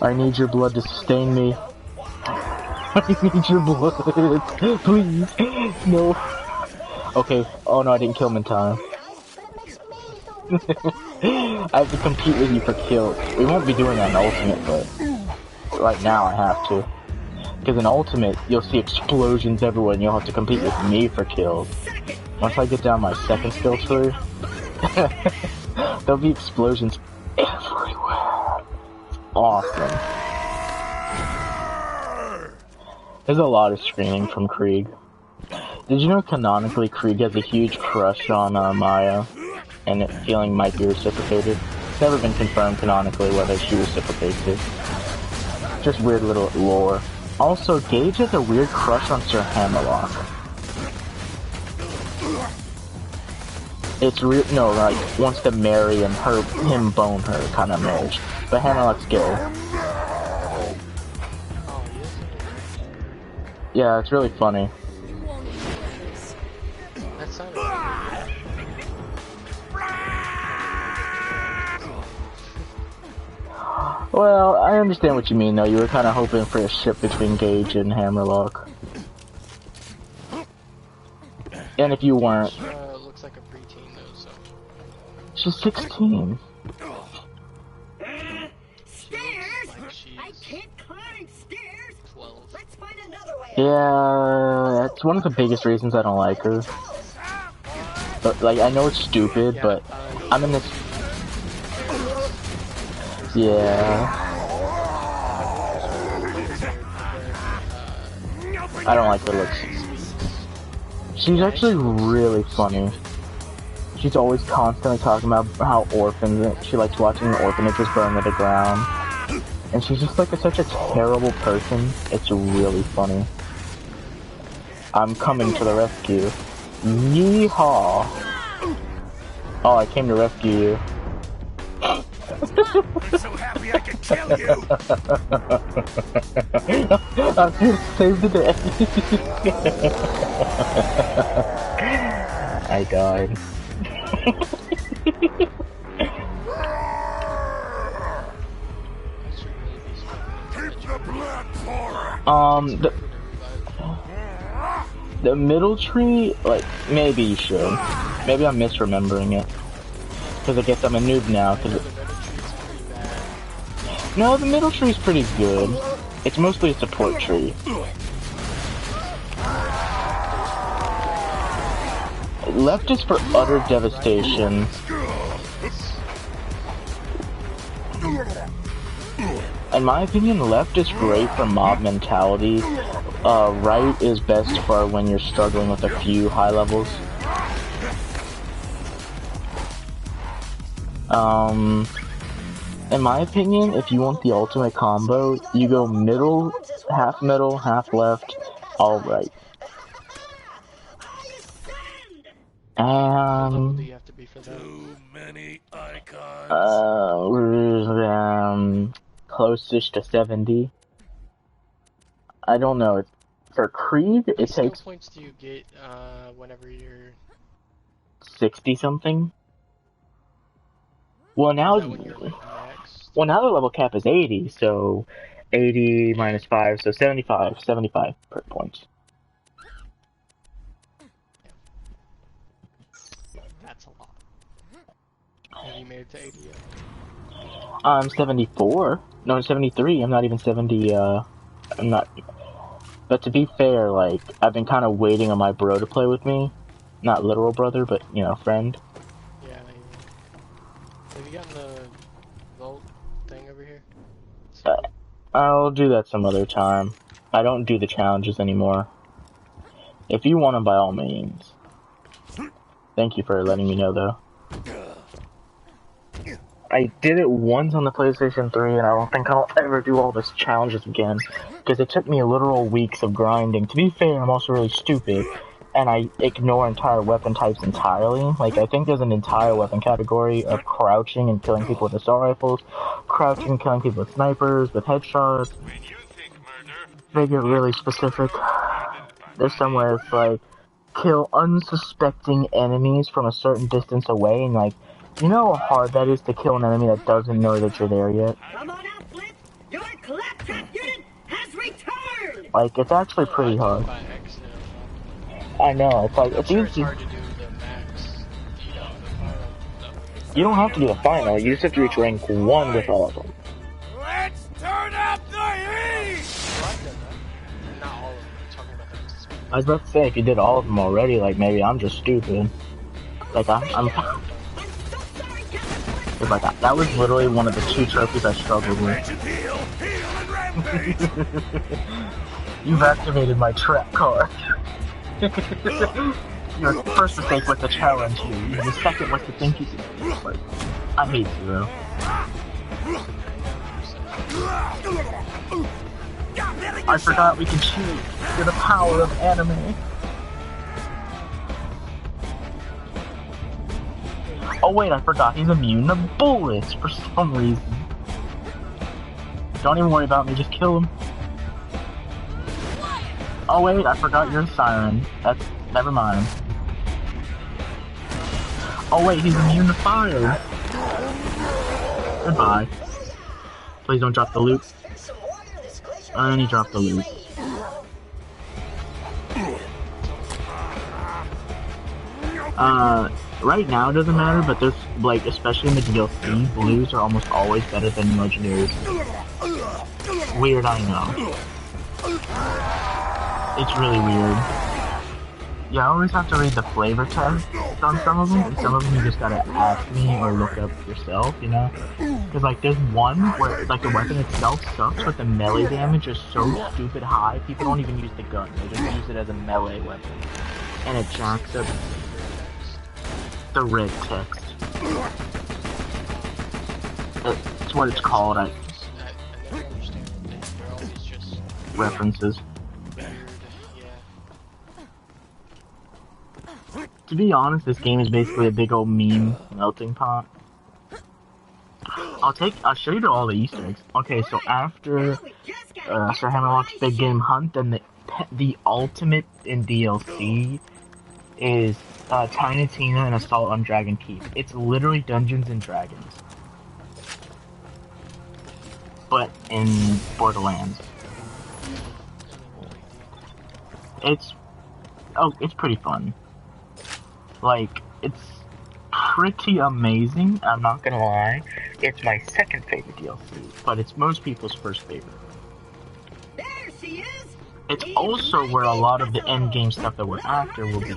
I need your blood to sustain me. I need your blood. Please. No. Okay. Oh no, I didn't kill him in time. I have to compete with you for kills. We won't be doing that in Ultimate, but right now I have to. Because in Ultimate, you'll see explosions everywhere and you'll have to compete with me for kills. Once I get down my second skill tree, there'll be explosions everywhere. Awesome. There's a lot of screaming from Krieg. Did you know canonically Krieg has a huge crush on Maya? And that feeling might be reciprocated. It's never been confirmed canonically whether she reciprocates it. Just weird little lore. Also, Gage has a weird crush on Sir Hammerlock. It's real, no, like, wants to marry and him bone her kind of marriage. But Hammerlock's gay. Yeah, it's really funny. That sounded Well, I understand what you mean, though. You were kind of hoping for a ship between Gage and Hammerlock. And if you weren't... looks like a preteen, though, so... She's 16. Stairs? Like she's I can't climb stairs. 12. Let's find another way. Yeah, that's one of the biggest reasons I don't like her. But, like, I know it's stupid, but I'm in this... Yeah. I don't like her looks. She's actually really funny. She's always constantly talking about how orphans, she likes watching the orphanages burn to the ground. And she's just like such a terrible person. It's really funny. I'm coming to the rescue. Yeehaw! Oh, I came to rescue you. I'm so happy I could kill you! I'm here to save the day. I died. Keep the blood pouring! The middle tree, like, maybe you should. Maybe I'm misremembering it. Because I guess I'm a noob now. No, the middle tree's pretty good. It's mostly a support tree. Left is for utter devastation. In my opinion, left is great for mob mentality. Right is best for when you're struggling with a few high levels. In my opinion, if you want the ultimate combo, you go middle, half left, all right. What level do you have to be for that? Too many icons. Closest to 70. I don't know. For Creed, it takes... How many skill points do you get, whenever you're... 60 something? Well, now... Well, now the level cap is 80, so... 80 minus 5, so 75 per points. That's a lot. Have you made it to 80 yet? I'm 74. No, 73. I'm not even 70, I'm not... But to be fair, like, I've been kind of waiting on my bro to play with me. Not literal brother, but, you know, friend. Yeah, have you gotten the vault thing over here? I'll do that some other time. I don't do the challenges anymore. If you want them, by all means. Thank you for letting me know, though. I did it once on the PlayStation 3, and I don't think I'll ever do all these challenges again. Because it took me literal weeks of grinding. To be fair, I'm also really stupid, and I ignore entire weapon types entirely. Like, I think there's an entire weapon category of crouching and killing people with assault rifles, crouching and killing people with snipers, with headshots. They get really specific. There's some where it's like, kill unsuspecting enemies from a certain distance away, and like, you know how hard that is to kill an enemy that doesn't know that you're there yet? Come on out, Flint. Do it Like, it's actually I pretty do hard. it by accident. I know, it's like, I'm it's sure it's easy. hard to do the max, the final stuff. You don't have to do the final, you just have to reach rank 1 with all of them. Let's turn up the heat! Well, I've done that. Not all of them, I'm talking about the I was about to say, if you did all of them already, like, maybe I'm just stupid. Like, I'm cause, like, that was literally one of the 2 trophies I struggled with. Heal and rampage! You've activated my trap card. Your first mistake was to challenge you. The second was to think you could. Like, I hate Zero. I forgot we can cheat through the power of anime. Oh wait, I forgot he's immune to bullets for some reason. Don't even worry about me, just kill him. Oh wait, I forgot you're a siren. That's... never mind. Oh wait, he's immune to fire. Goodbye. Please don't drop the loot. And he dropped the loot. Right now it doesn't matter, but there's, like, especially in the DLC, blues are almost always better than legendaries. Weird, I know. It's really weird. You always have to read the flavor test on some of them, and some of them you just gotta ask me or look up yourself, you know? Because, like, there's one where, like, the weapon itself sucks, but the melee damage is so stupid high, people don't even use the gun, they just use it as a melee weapon. And it jacks up the red text. That's what it's called, I never understand what they're always just references. weird, yeah. To be honest, this game is basically a big old meme melting pot. I'll show you all the Easter eggs. Okay, so after Sir Hammerlock's big game hunt, then the ultimate in DLC is Tiny Tina and Assault on Dragon Keep. It's literally Dungeons and Dragons, but in Borderlands. It's pretty fun. Like, it's pretty amazing, I'm not gonna lie. It's my second favorite DLC, but it's most people's first favorite. There she is. It's also where a lot of the endgame stuff that we're after will be.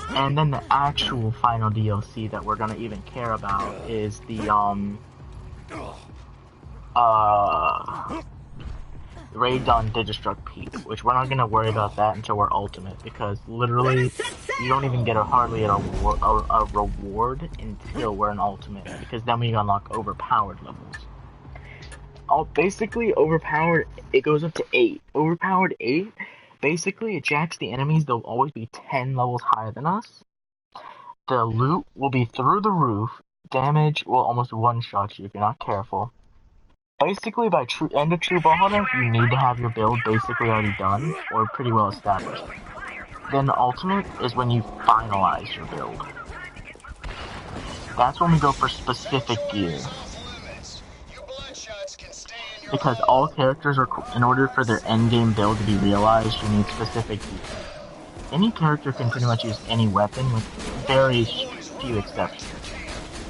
And then the actual final DLC that we're gonna even care about is the, Raid on Digistruct Peak, which we're not gonna worry about that until we're ultimate, because literally you don't even get hardly a reward until we're an ultimate, because then we unlock overpowered levels. Basically, overpowered, it goes up to 8. Overpowered 8, basically it jacks the enemies, they'll always be 10 levels higher than us. The loot will be through the roof, damage will almost one-shot you if you're not careful. Basically, by end of True Ballhunter, you need to have your build basically already done, or pretty well established. Then the ultimate is when you finalize your build. That's when we go for specific gear. Because all characters are, in order for their endgame build to be realized, you need specific gear. Any character can pretty much use any weapon, with very few exceptions.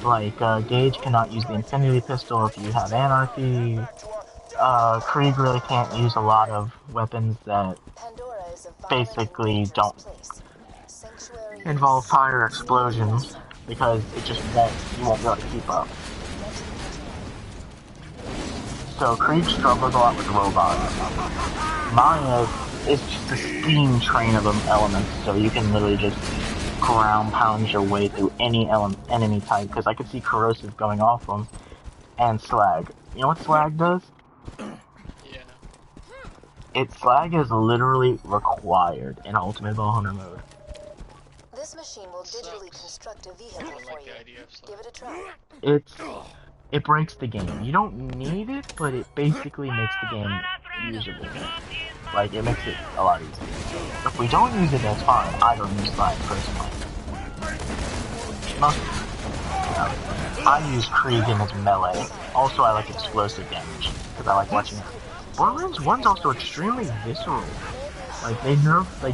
Like, Gage cannot use the Infinity Pistol if you have Anarchy. Krieg really can't use a lot of weapons that basically don't involve fire or explosions, because it just you won't be able to keep up. So Krieg struggles a lot with robots. Maya is just a steam train of them elements, so you can literally just ground pound your way through any enemy type, because I could see corrosive going off them. And slag. You know what slag does? Yeah. Slag is literally required in Ultimate Ballhunter mode. This machine will digitally construct a vehicle for you. Give it a try. It breaks the game. You don't need it, but it basically makes the game usable. Like, it makes it a lot easier. If we don't use it, that's fine. I don't use slag personally. I use Krieg in his melee. Also, I like explosive damage, because I like watching Borderlands 1's also extremely visceral. Like, they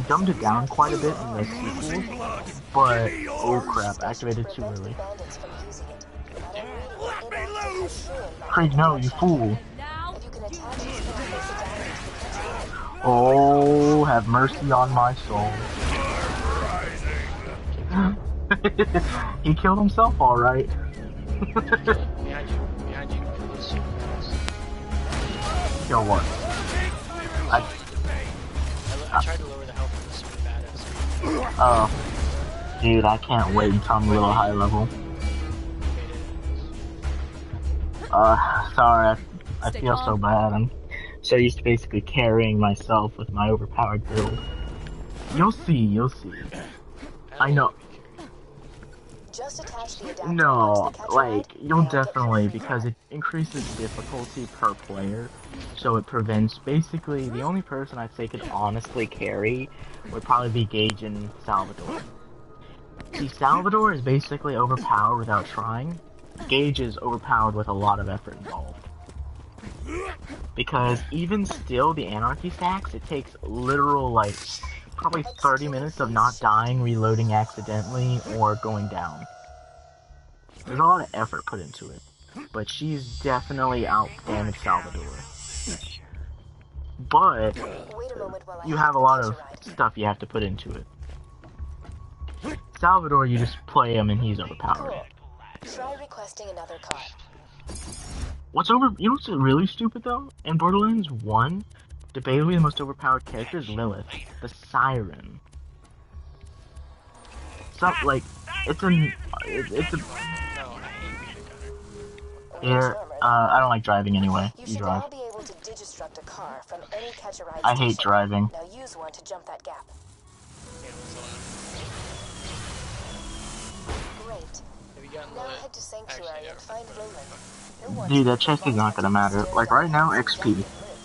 dumbed it down quite a bit in the sequels, but, oh crap, activated too early. Let me loose! Craig, no, you fool. Oh, have mercy on my soul. He killed himself, alright. Behind you. Kill what? I tried to lower the health of this super badass. Oh. Dude, I can't wait until I'm a little high level. Sorry, I feel so bad. I'm so used to basically carrying myself with my overpowered build. You'll see. I know. Just attach the adapter No, to the like, catch you'll rod, definitely, because it increases difficulty per player, so it prevents, basically, the only person I'd say could honestly carry would probably be Gage and Salvador. See, Salvador is basically overpowered without trying. Gage is overpowered with a lot of effort involved. Because even still, the Anarchy stacks, it takes literal, like, probably 30 minutes of not dying, reloading accidentally, or going down. There's a lot of effort put into it. But she's definitely outdamaged Salvador. But you have a lot of stuff you have to put into it. Salvador, you just play him and he's overpowered. Try requesting another car. You know what's really stupid though? In Borderlands 1, debatably the most overpowered character is Lilith, the Siren. Like, it's a... Here, I don't like driving anyway. You drive. Now be able to digistruct a car from any catch-a-ride I hate station. driving. Now use one to jump that gap. Great. Now head to Sanctuary and find Roland. Dude, that chest is not gonna matter. Like, right now, XP.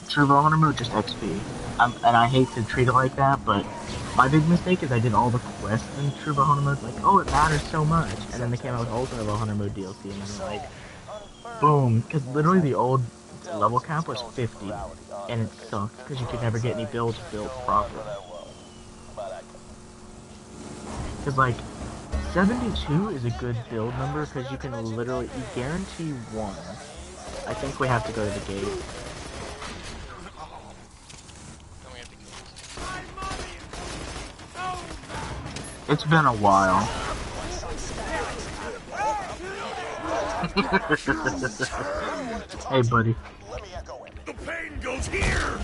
True Hunter mode, just XP. And I hate to treat it like that, but my big mistake is I did all the quests in True Hunter mode, like, oh, it matters so much. And then they came out with Ultimate Hunter mode DLC, and I'm like, boom. Because literally the old level cap was 50, and it sucked, because you could never get any builds built properly. Because, like, 72 is a good build number, because you can literally, you guarantee one. I think we have to go to the gate. It's been a while. Hey, buddy. The pain goes here!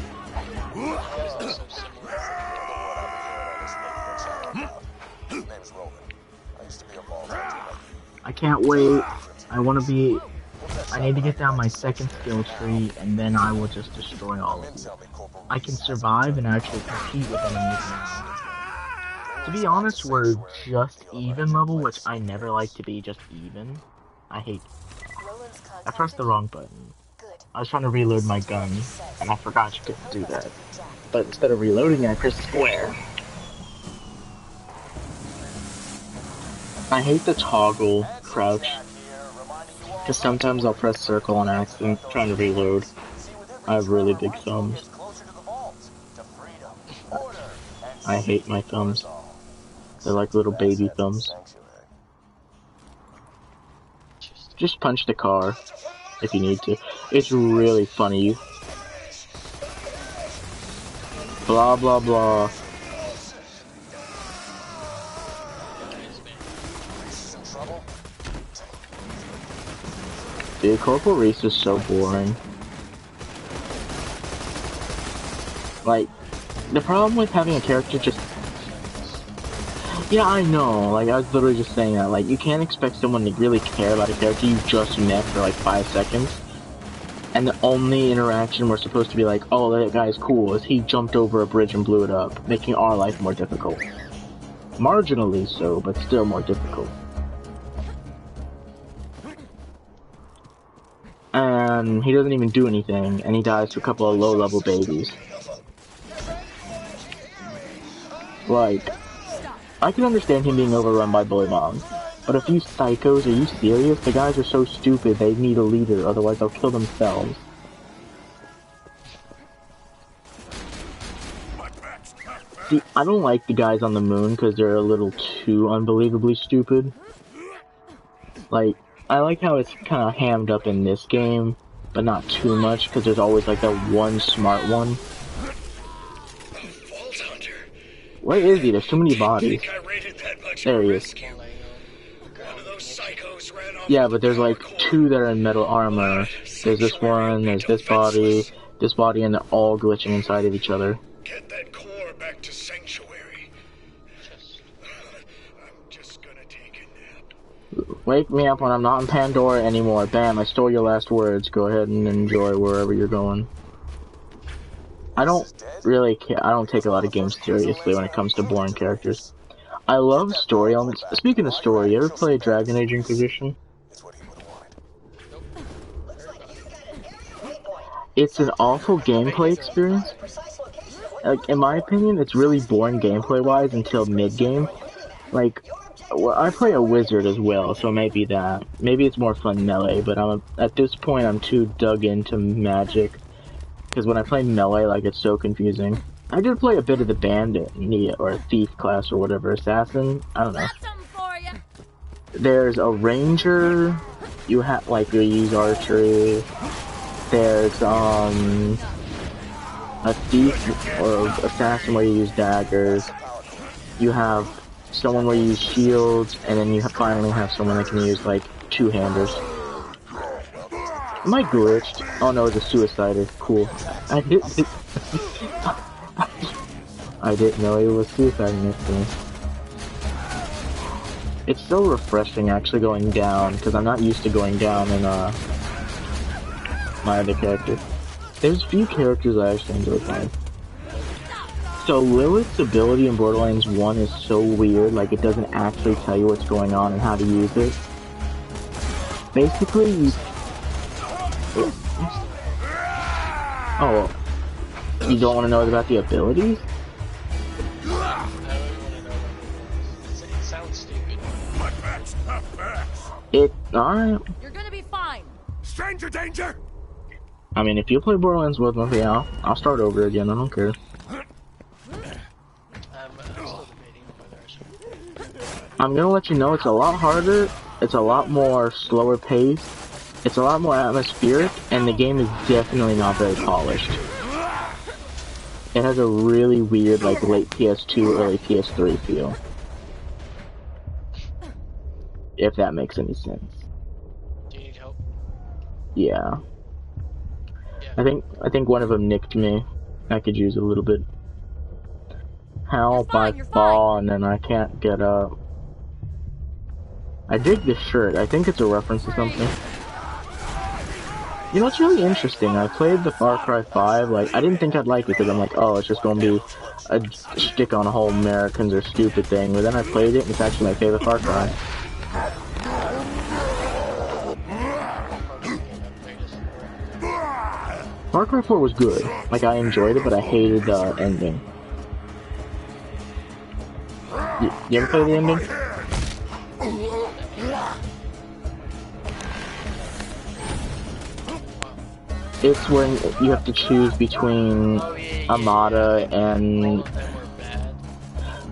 I can't wait. I need to get down my second skill tree, and then I will just destroy all of you. I can survive and actually compete with enemies now. To be honest, we're just even level, which I never like to be just even. I pressed the wrong button. I was trying to reload my gun, and I forgot you couldn't do that. But instead of reloading, I pressed square. I hate the toggle crouch, because sometimes I'll press circle on accident trying to reload. I have really big thumbs. I hate my thumbs. They're like little baby thumbs. Just punch the car if you need to. It's really funny. Blah blah blah. Dude, Corporal Reese is so boring. Like, the problem with having a character just... Yeah, I know, like, I was literally just saying that, like, you can't expect someone to really care about a character you just met for, like, 5 seconds. And the only interaction we're supposed to be like, oh, that guy's cool, is he jumped over a bridge and blew it up, making our life more difficult. Marginally so, but still more difficult. And he doesn't even do anything, and he dies to a couple of low-level babies. Like, I can understand him being overrun by boy moms, but a few psychos, are you serious? The guys are so stupid they need a leader, otherwise they'll kill themselves. See, I don't like the guys on the moon because they're a little too unbelievably stupid. Like, I like how it's kind of hammed up in this game, but not too much because there's always like that one smart one. Where is he? There's too many bodies. There he is. Yeah, but there's like two that are in metal armor. There's this one, there's this body, and they're all glitching inside of each other. Get that core back to Sanctuary. I'm just gonna take a nap. Wake me up when I'm not in Pandora anymore. Bam, I stole your last words. Go ahead and enjoy wherever you're going. I don't really care. I don't take a lot of games seriously when it comes to boring characters. I love story elements. Speaking of story, you ever play Dragon Age Inquisition? It's an awful gameplay experience. Like, in my opinion, it's really boring gameplay-wise until mid-game. Like, well, I play a wizard as well, so maybe that. Maybe it's more fun melee, but at this point I'm too dug into magic. Because when I play melee, like, it's so confusing. I did play a bit of the bandit, or thief class, or whatever, assassin, I don't know. There's a ranger, you have, like, you use archery. There's, a thief, or assassin where you use daggers. You have someone where you use shields, and then you finally have someone that can use, like, two-handers. Am I glitched? Oh no, it's a suicider. Cool. I didn't know he was suiciding next to me. It's so refreshing actually going down, because I'm not used to going down in, my other character. There's a few characters I actually enjoy playing. So Lilith's ability in Borderlands 1 is so weird, like it doesn't actually tell you what's going on and how to use it. Basically, you... Oh, you don't want to know about the abilities? I don't want to know what it sounds stupid. Alright. You're gonna be fine. Stranger danger! I mean, if you play Borderlands with me, yeah, I'll start over again, I don't care. I'm still debating whether I should. I'm gonna let you know it's a lot harder, it's a lot more slower paced, it's a lot more atmospheric, and the game is definitely not very polished. It has a really weird, like, late PS2, early PS3 feel. If that makes any sense. Do you need help? Yeah. I think one of them nicked me. I could use a little bit. Help, I fall, and then I can't get up. I dig this shirt. I think it's a reference to something. You know, it's really interesting. I played the Far Cry 5, like, I didn't think I'd like it, because I'm like, oh, it's just gonna be a stick on a whole Americans are stupid thing, but then I played it, and it's actually my favorite Far Cry. Far Cry 4 was good. Like, I enjoyed it, but I hated the ending. You ever play the ending? It's when you have to choose between Amada and...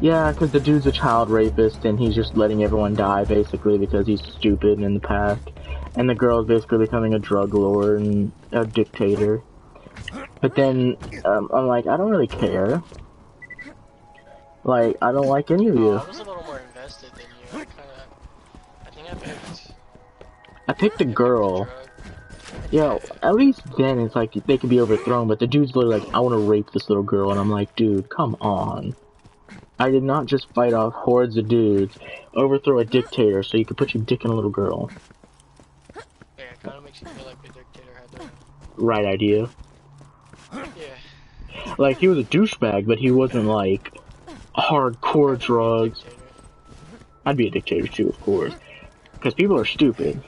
Yeah, because the dude's a child rapist, and he's just letting everyone die, basically, because he's stupid in the past. And the girl's basically becoming a drug lord and a dictator. But then, I'm like, I don't really care. Like, I don't like any of you. I was a little more invested than you. I think I picked the girl. Yeah, at least then it's like, they could be overthrown, but the dude's literally like, I want to rape this little girl, and I'm like, dude, come on. I did not just fight off hordes of dudes, overthrow a dictator so you could put your dick in a little girl. Yeah, it kind of makes you feel like the dictator had the right idea. Yeah. Like, he was a douchebag, but he wasn't like hardcore drugs. I'd be a dictator too, of course. Because people are stupid.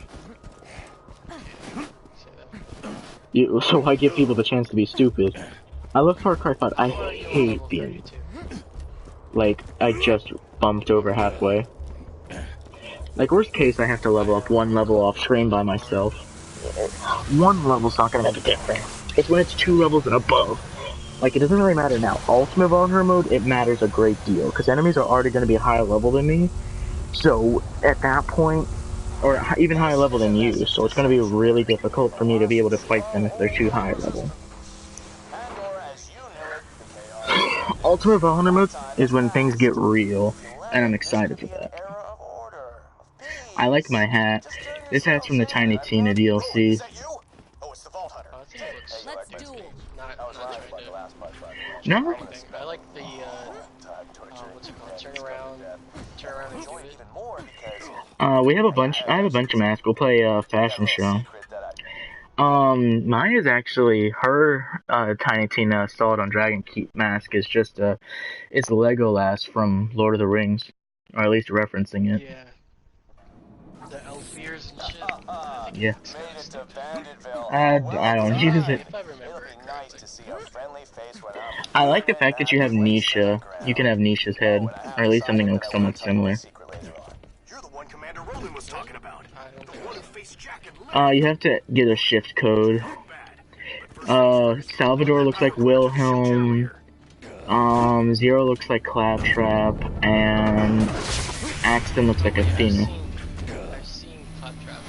So why give people the chance to be stupid? I love Far Cry 5. I hate the end. Like, I just bumped over halfway. Like, worst case, I have to level up one level off screen by myself. One level's not gonna make a difference. It's when it's 2 levels and above. Like, it doesn't really matter now. Ultimate Vulnerable Mode, it matters a great deal, because enemies are already going to be higher level than me. So, at that point, or even higher level than you, so it's going to be really difficult for me to be able to fight them if they're too high level. Ultimate Vulnerable Mode is when things get real, and I'm excited for that. I like my hat. This hat's from the Tiny Tina DLC. Let's duel. Not trying to No? anything. I like the what's it called? Turn around and do it. We have a bunch. I have a bunch of masks. We'll play fashion show. Mine is actually her Tiny Tina Solid on Dragon Keep mask is just it's Legolas from Lord of the Rings, or at least referencing it. Yeah. The elf ears and shit. Yeah. I don't use it. If I remember correctly. I like the fact that you have Nisha. You can have Nisha's head, or at least something that looks somewhat similar. You're the one Commander Roland was talking about. The one who faced Jack and Lynn. You have to get a shift code. Salvador looks like Wilhelm. Zero looks like Claptrap, and Axton looks like Athena. I've seen Claptraps.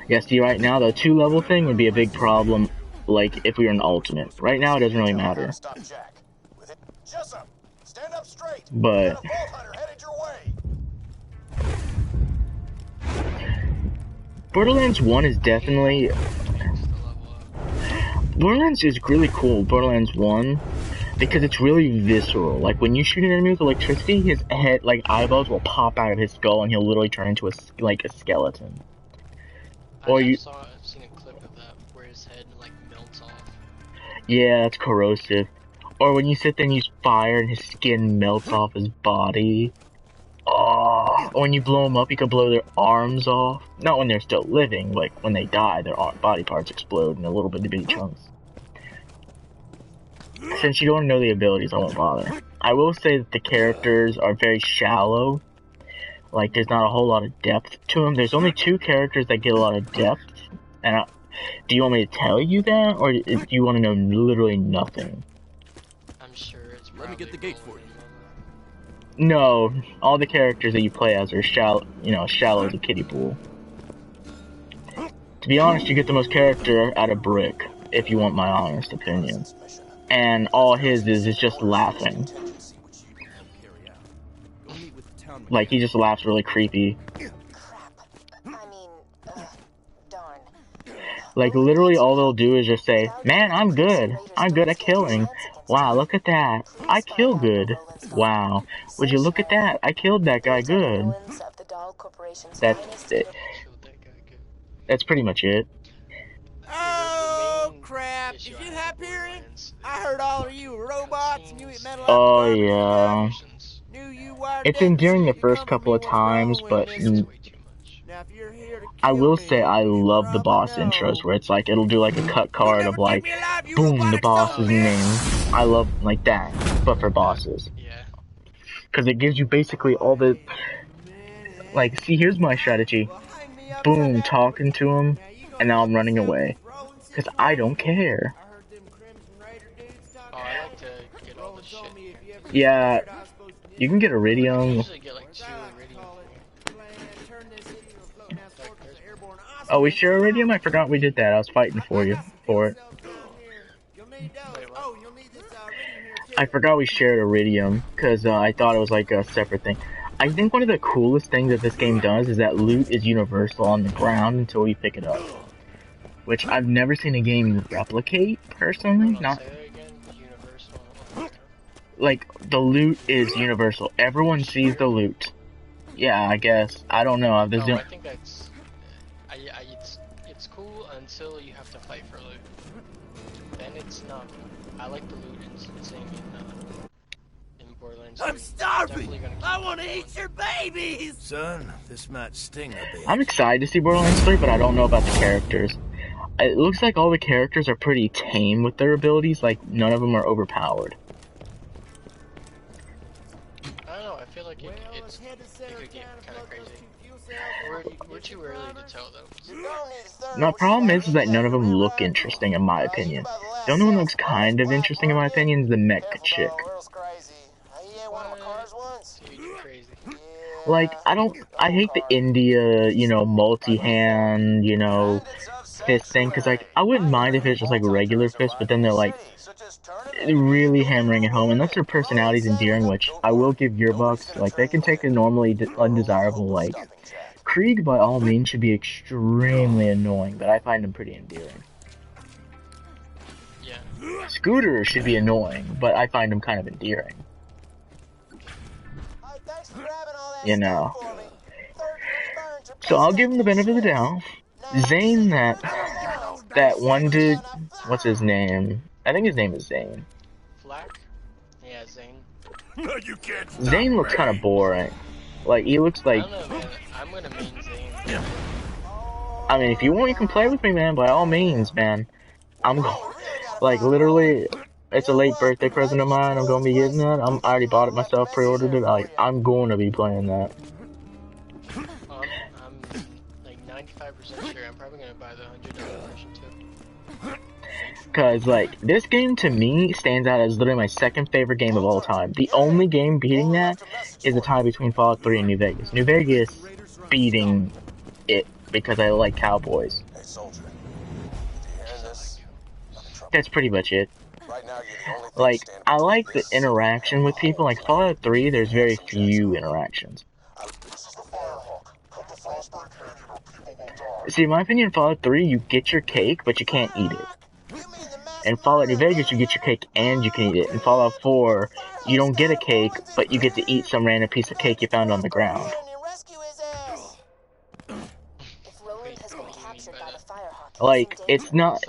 Yeah, see, right now, the 2-level thing would be a big problem, like, if we were in Ultimate. Right now, it doesn't really matter. But... Borderlands 1 is definitely... Borderlands is really cool, Borderlands 1, because it's really visceral. Like, when you shoot an enemy with electricity, his head, like, eyeballs will pop out of his skull and he'll literally turn into a skeleton. I've seen a clip of that where his head like melts off. Yeah, that's corrosive. Or when you sit there and use fire and his skin melts off his body. Oh, or when you blow them up, you can blow their arms off. Not when they're still living, like when they die, their body parts explode in a little bit of bitty chunks. Since you don't know the abilities, I won't bother. I will say that the characters are very shallow. Like, there's not a whole lot of depth to them. There's only 2 characters that get a lot of depth. And do you want me to tell you that, or do you want to know literally nothing? I'm sure it's probably... Let me get the gate for you. No, all the characters that you play as are shallow, shallow as a kiddie pool. To be honest, you get the most character out of Brick, if you want my honest opinion. And all his is just laughing. Like, he just laughs really creepy. Darn. Like, literally all they'll do is just say, man, I'm good. I'm good at killing. Wow, look at that. I kill good. Wow. Would you look at that? I killed that guy good. That's it. That's pretty much it. Oh, crap. Is you happy hearing? I heard all of you were robots and you ain't metal. Oh, yeah. It's endearing the first couple of times, but I will say I love the boss intros where it's like, it'll do like a cut card of like, boom, the boss's name. I love like that, but for bosses. Because it gives you basically all the, like, see, here's my strategy. Boom, talking to him, and now I'm running away. Because I don't care. Oh, I like to get all the shit. Yeah, you can get Iridium. I usually get like 2 Iridium. Oh, we share Iridium? I forgot we did that. I was fighting for it. I forgot we shared Iridium, because I thought it was like a separate thing. I think one of the coolest things that this game does is that loot is universal on the ground until you pick it up. Which I've never seen a game replicate, personally. Not like, the loot is universal. Everyone sees the loot. Yeah, I guess. I don't know. I think that's... it's cool until you have to fight for loot. Then it's not. I like the loot in Borderlands. I'm starving! I want to eat your babies! Son, this might sting a bit. I'm excited to see Borderlands 3, but I don't know about the characters. It looks like all the characters are pretty tame with their abilities, like none of them are overpowered. I don't know, I feel like it could get kind of crazy. we're too early to tell though. My problem is that none of them look interesting in my opinion. The only one that looks kind of interesting in my opinion is the mech chick. Like, I hate the India, you know, multi-hand, you know, fist thing, because, like, I wouldn't mind if it's just, like, regular fist, but then they're, like, really hammering it home, unless their personality's endearing, which I will give Gearbox, like, they can take a normally undesirable, like, Krieg, by all means, should be extremely annoying, but I find him pretty endearing. Yeah. Scooter should be annoying, but I find him kind of endearing. You know. So I'll give him the benefit of the doubt. Zane, that one dude, what's his name? I think his name is Zane. Flack? Yeah, Zane. Zane looks kind of boring. Like, he looks like... I don't know, man. I'm gonna main Zane. I mean, if you want, you can play with me, man. By all means, man. I'm going... Like, literally, it's a late birthday present of mine. I'm gonna be getting that. I already bought it myself, pre-ordered it. Like, I'm going to be playing that. I'm like 95% sure I'm probably gonna buy the $100 version too. Cause, like, this game to me stands out as literally my second favorite game of all time. The only game beating that is a tie between Fallout 3 and New Vegas. New Vegas beating it because I like cowboys. Hey, soldier. Did you hear this? That's pretty much it. Right now, you're the only thing Like, standing I like the between interaction with people. Like, Fallout 3, there's very few interactions. See, in my opinion, Fallout 3, you get your cake, but you can't eat it. In Fallout New Vegas, you get your cake and you can eat it. In Fallout 4, you don't get a cake, but you get to eat some random piece of cake you found on the ground. Like, it's not...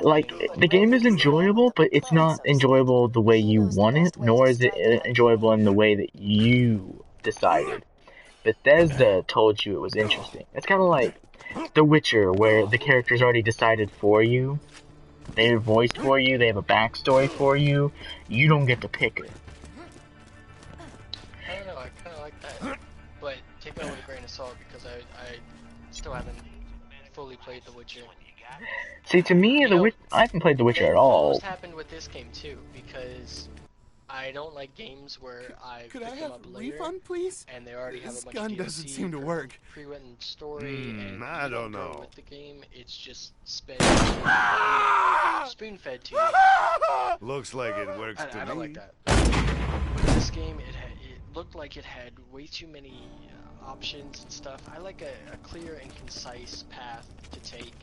Like, the game is enjoyable, but it's not enjoyable the way you want it, nor is it enjoyable in the way that you decided. Bethesda told you it was interesting. It's kind of like The Witcher, where the character's already decided for you. They're voiced for you, they have a backstory for you. You don't get to pick it. I don't know, I kind of like that. But take that with a grain of salt, because I still haven't fully played The Witcher. See, to me, I haven't played The Witcher at all. Almost happened with this game too, because I don't like games where I pick them up later, refund, please? and they already have a bunch gun of doesn't DLC seem to work. pre-written story, and I don't know. with the game, it's just spoon-fed to you. Looks like it works to me. I don't like that. With this game, it looked like it had way too many options and stuff. I like a clear and concise path to take.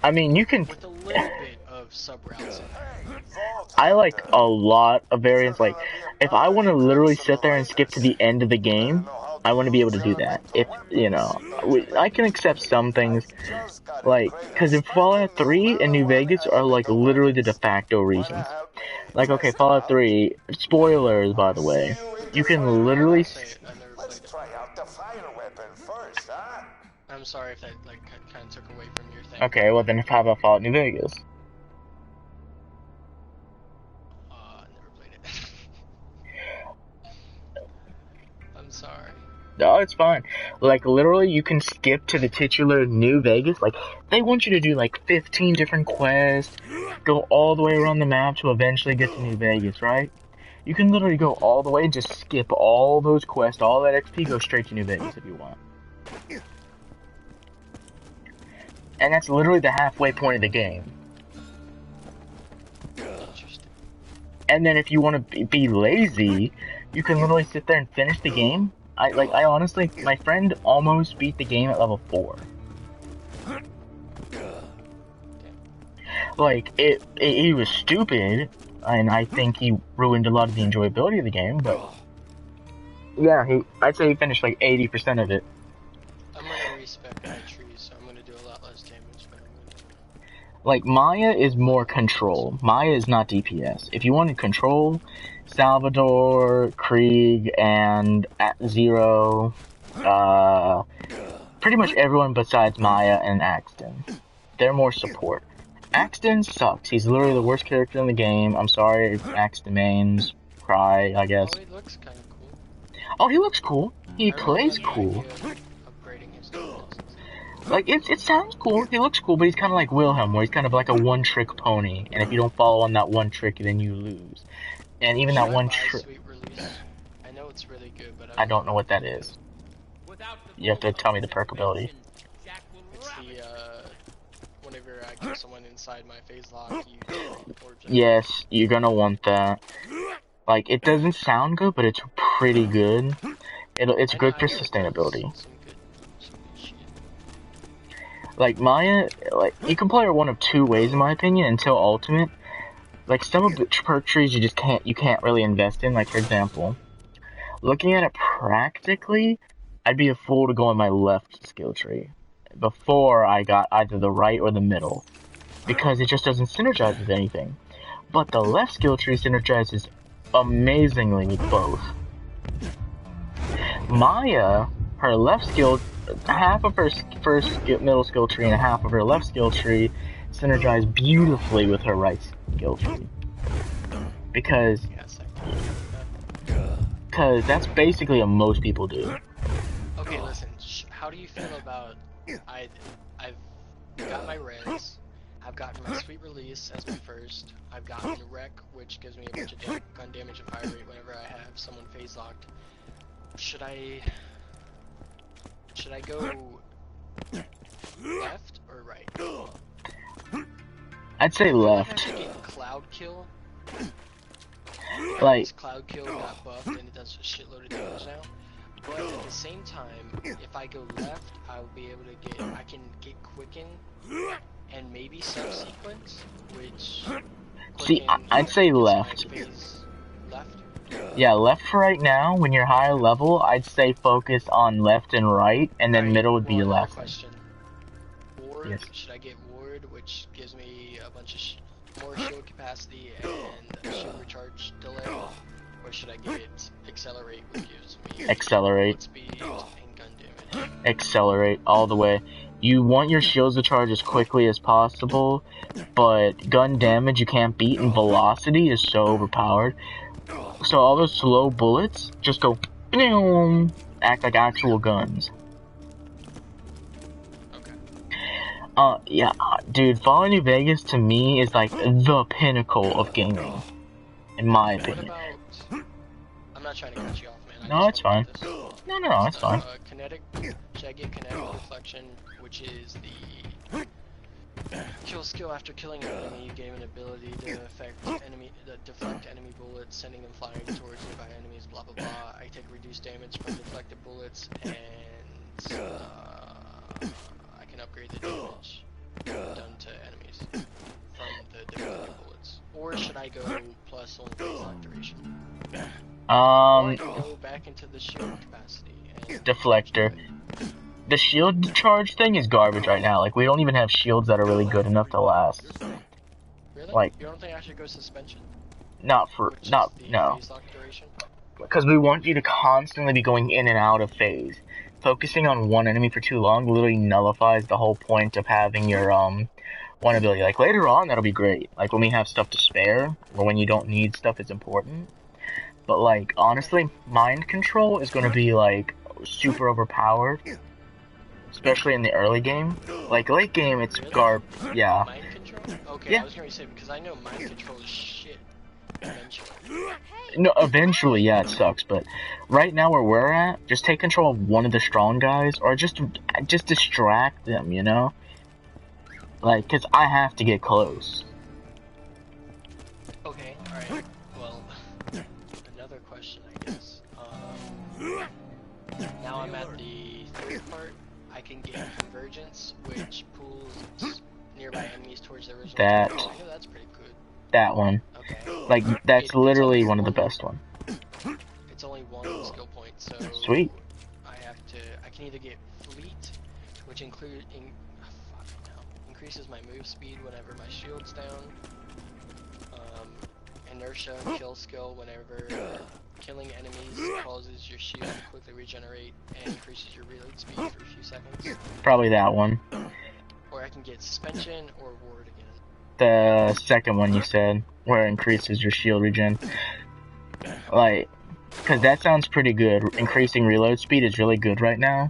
I mean, you can... With a little bit of sub-routes in there. I like a lot of variants. Like, if I want to literally sit there and skip to the end of the game, I want to be able to do that. If, you know, I can accept some things, like, because in Fallout 3 and New Vegas are, like, literally the de facto reasons. Like, okay, Fallout 3, spoilers, by the way, you can literally... I'm sorry if that, like, kind of took away from your thing. Okay, well then how about Fallout New Vegas? Never played it. I'm sorry. No, it's fine. Like, literally, you can skip to the titular New Vegas. Like, they want you to do, like, 15 different quests, go all the way around the map to eventually get to New Vegas, right? You can literally go all the way and just skip all those quests, all that XP, go straight to New Vegas if you want. And that's literally the halfway point of the game. And then if you want to be lazy, you can literally sit there and finish the game. I honestly, my friend almost beat the game at level 4. Like, he was stupid, and I think he ruined a lot of the enjoyability of the game, but... Yeah, I'd say he finished like 80% of it. I'm gonna respec my trees, so I'm gonna do a lot less damage, but I'm gonna... Like, Maya is more control. Maya is not DPS. If you wanted control, Salvador, Krieg, and Zero, pretty much everyone besides Maya and Axton. They're more support. Axton sucks. He's literally the worst character in the game. I'm sorry, Axton mains. Cry, I guess. Oh, he looks kinda cool. Oh, he looks cool. He plays cool. Like, it sounds cool. He looks cool, but he's kind of like Wilhelm, where he's kind of like a one-trick pony. And if you don't follow on that one trick, then you lose. And even that one trick... I know it's really good, but I don't know what that is. You have to tell me the perk ability. It's the, whenever I kill someone inside my phase lock, Yes, you're gonna want that. Like, it doesn't sound good, but it's pretty good. It's good for sustainability. Like, Maya, like, you can play her one of two ways, in my opinion, until Ultimate. Like, some of the perk trees you can't really invest in. Like, for example, looking at it practically, I'd be a fool to go on my left skill tree before I got either the right or the middle, because it just doesn't synergize with anything. But the left skill tree synergizes amazingly with both. Maya, her left skill, half of her middle skill tree and half of her left skill tree synergize beautifully with her right skill tree. Because that's basically what most people do. Okay, listen, how do you feel about, I've got my res, I've gotten my sweet release as my first, I've gotten wreck, which gives me a bunch of gun damage and fire rate whenever I have someone phase locked. Should I go left or right? I'd say left. I get cloud kill. Like, cloud kill got buffed and it does a shitload of damage now. But at the same time, if I go left, I'll be able to I can get quicken and maybe subsequence, which... See, I'd say left. Left? Yeah, left for right now. When you're higher level, I'd say focus on left and right, and then middle would be your left. Question. Ward, yes. Should I get Ward, which gives me a bunch of more shield capacity and a shield recharge delay? Or should I get Accelerate, which gives me Accelerate. Speed and gun damage? Accelerate all the way. You want your shields to charge as quickly as possible, but gun damage you can't beat, and velocity is so overpowered. So all those slow bullets just go, act like actual guns. Okay. Yeah, dude, Fallout New Vegas to me is like the pinnacle of gaming, in my opinion. What about... I'm not trying to cut you off, man. No, it's fine. No, it's fine. Kinetic, should I get kinetic deflection, which is the kill skill after killing an enemy? You gain an ability to deflect enemy bullets, sending them flying towards nearby enemies, blah blah blah. I take reduced damage from deflected bullets, and I can upgrade the damage done to enemies from the deflected bullets. Or should I go plus only phase lock duration? Or I can go back into the shield capacity. And deflector. The shield charge thing is garbage right now. Like, we don't even have shields that are really good enough to last. Really? Like, you don't think I should go suspension? No. Because we want you to constantly be going in and out of phase. Focusing on one enemy for too long literally nullifies the whole point of having your, one ability. Like, later on, that'll be great. Like, when we have stuff to spare, or when you don't need stuff, it's important. But, like, honestly, mind control is going to be, like, super overpowered. Especially in the early game. Like, late game, it's yeah. Mind control? Okay, yeah. I was going to say, because I know mind control is shit. Eventually. No, eventually, yeah, it sucks. But right now where we're at, just take control of one of the strong guys, or just distract them, you know? Like, because I have to get close. Okay, alright. Well, another question, I guess. Now I'm at the third part. I can get convergence, which pulls nearby enemies towards the original target. I know that's pretty good. That one. Okay. Like, that's literally one of the best ones. It's only one skill point, so... Sweet. I can either get fleet, which increases my move speed whenever my shield's down. Inertia and kill skill whenever killing enemies causes your shield to quickly regenerate and increases your reload speed for a few seconds. Probably that one. Or I can get suspension or ward again. The second one you said, where it increases your shield regen. Like, Because that sounds pretty good. Increasing reload speed is really good right now.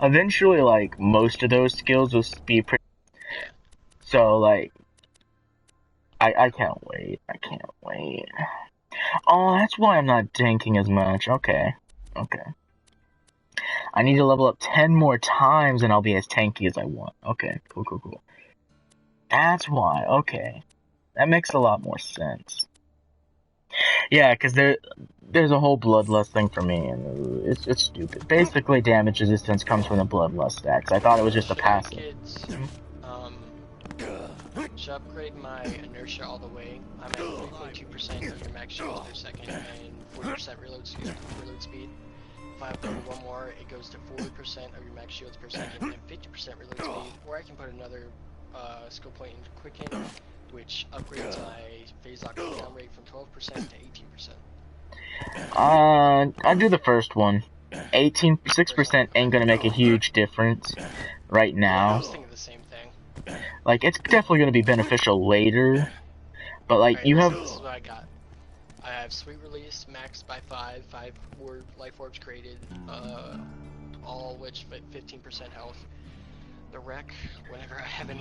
Eventually, like, most of those skills will be pretty... So, like... I can't wait. I can't wait. Oh, that's why I'm not tanking as much. Okay. Okay. I need to level up 10 more times and I'll be as tanky as I want. Okay, cool, cool, cool. That's why. Okay. That makes a lot more sense. Yeah, because there's a whole bloodlust thing for me, and it's stupid. Basically, damage resistance comes from the bloodlust stacks. I thought it was just a passive. Should upgrade my inertia all the way. I'm at 3.2% of your max shields per second and 40% reload speed. If I upgrade one more, it goes to 40% of your max shields per second and 50% reload speed. Or I can put another skill point into Quicken, which upgrades my phase lock cooldown rate from 12% to 18%. I'd do the first one. 6% ain't gonna make a huge difference right now. I was thinking the same thing. Like, it's definitely gonna be beneficial later, but like, you have... This is what I got. I have Sweet Release, maxed by 5 life orbs created, all which fit 15% health. The Wreck, whenever I have an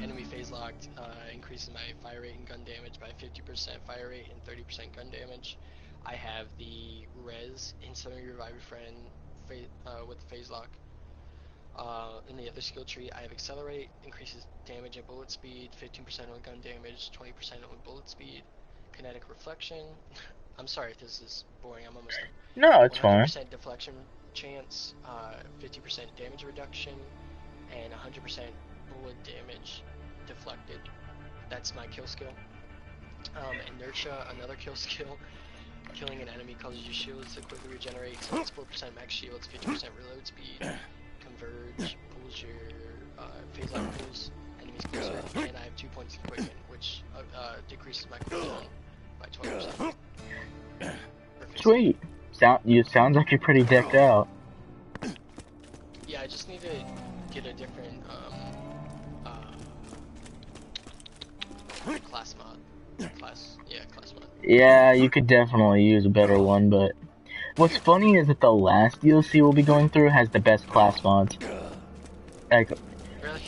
enemy phase locked, increases my fire rate and gun damage by 50% fire rate and 30% gun damage. I have the Res, instantly revive your friend with the phase lock. In the other skill tree, I have Accelerate, increases damage and bullet speed, 15% on gun damage, 20% on bullet speed. Kinetic Reflection. I'm sorry if this is boring, I'm almost done. No, it's fine. 100% deflection chance, 50% damage reduction, and 100% bullet damage deflected. That's my kill skill. Inertia, another kill skill. Killing an enemy causes your shields to quickly regenerate, so it's 4% max shields, 50% reload speed. Converge pulls your phase lock pulls enemies closer, and I have 2 points of Quicken, which decreases my cooldown by 12%. Sweet. Sounds like you're pretty decked out. Yeah, I just need to get a different class mod. Class mod. Yeah, you could definitely use a better one, but what's funny is that the last DLC we'll be going through has the best class mods. Like, really?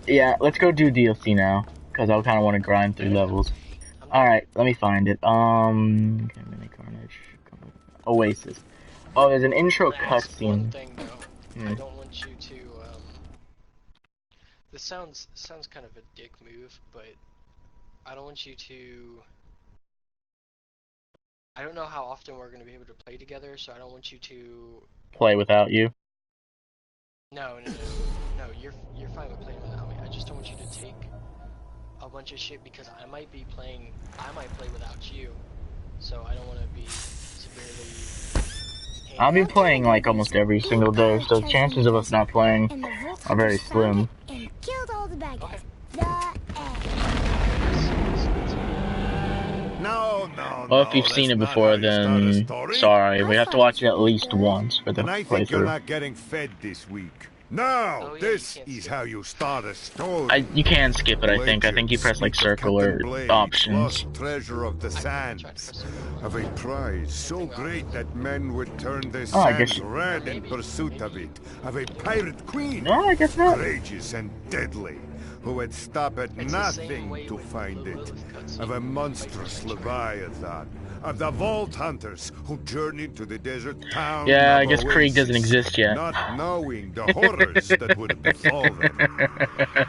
Yeah, let's go do DLC now, because I kind of want to grind through levels. Alright, let me find it. Mini Carnage. Oasis. Oh, there's an intro cutscene. One thing though, I don't want you to, this sounds kind of a dick move, but I don't want you to... I don't know how often we're going to be able to play together, so I don't want you to... Play without you? No, you're fine with playing without me. I just don't want you to take a bunch of shit because I might play without you, so I don't want to be severely... I'll be playing like almost every single day, so chances of us not playing are very slim. And killed all the bad guys. No. Well, if you've seen it before, then sorry. We have to watch it at least once for the And I think you're playthrough. not getting fed this week. Now, this is how you start a story. You can skip it, I think. I think you press like circle or options. Lost treasure of the sands. Of a prize so great that men would turn their sands red in pursuit of it. Of a pirate queen. No, I guess not. Courageous and deadly. Who would stop at nothing to find it. Of a monstrous leviathan. Of the vault hunters who journeyed to the desert town. Yeah, I guess Krieg doesn't exist yet. Not knowing the horrors that would befall them.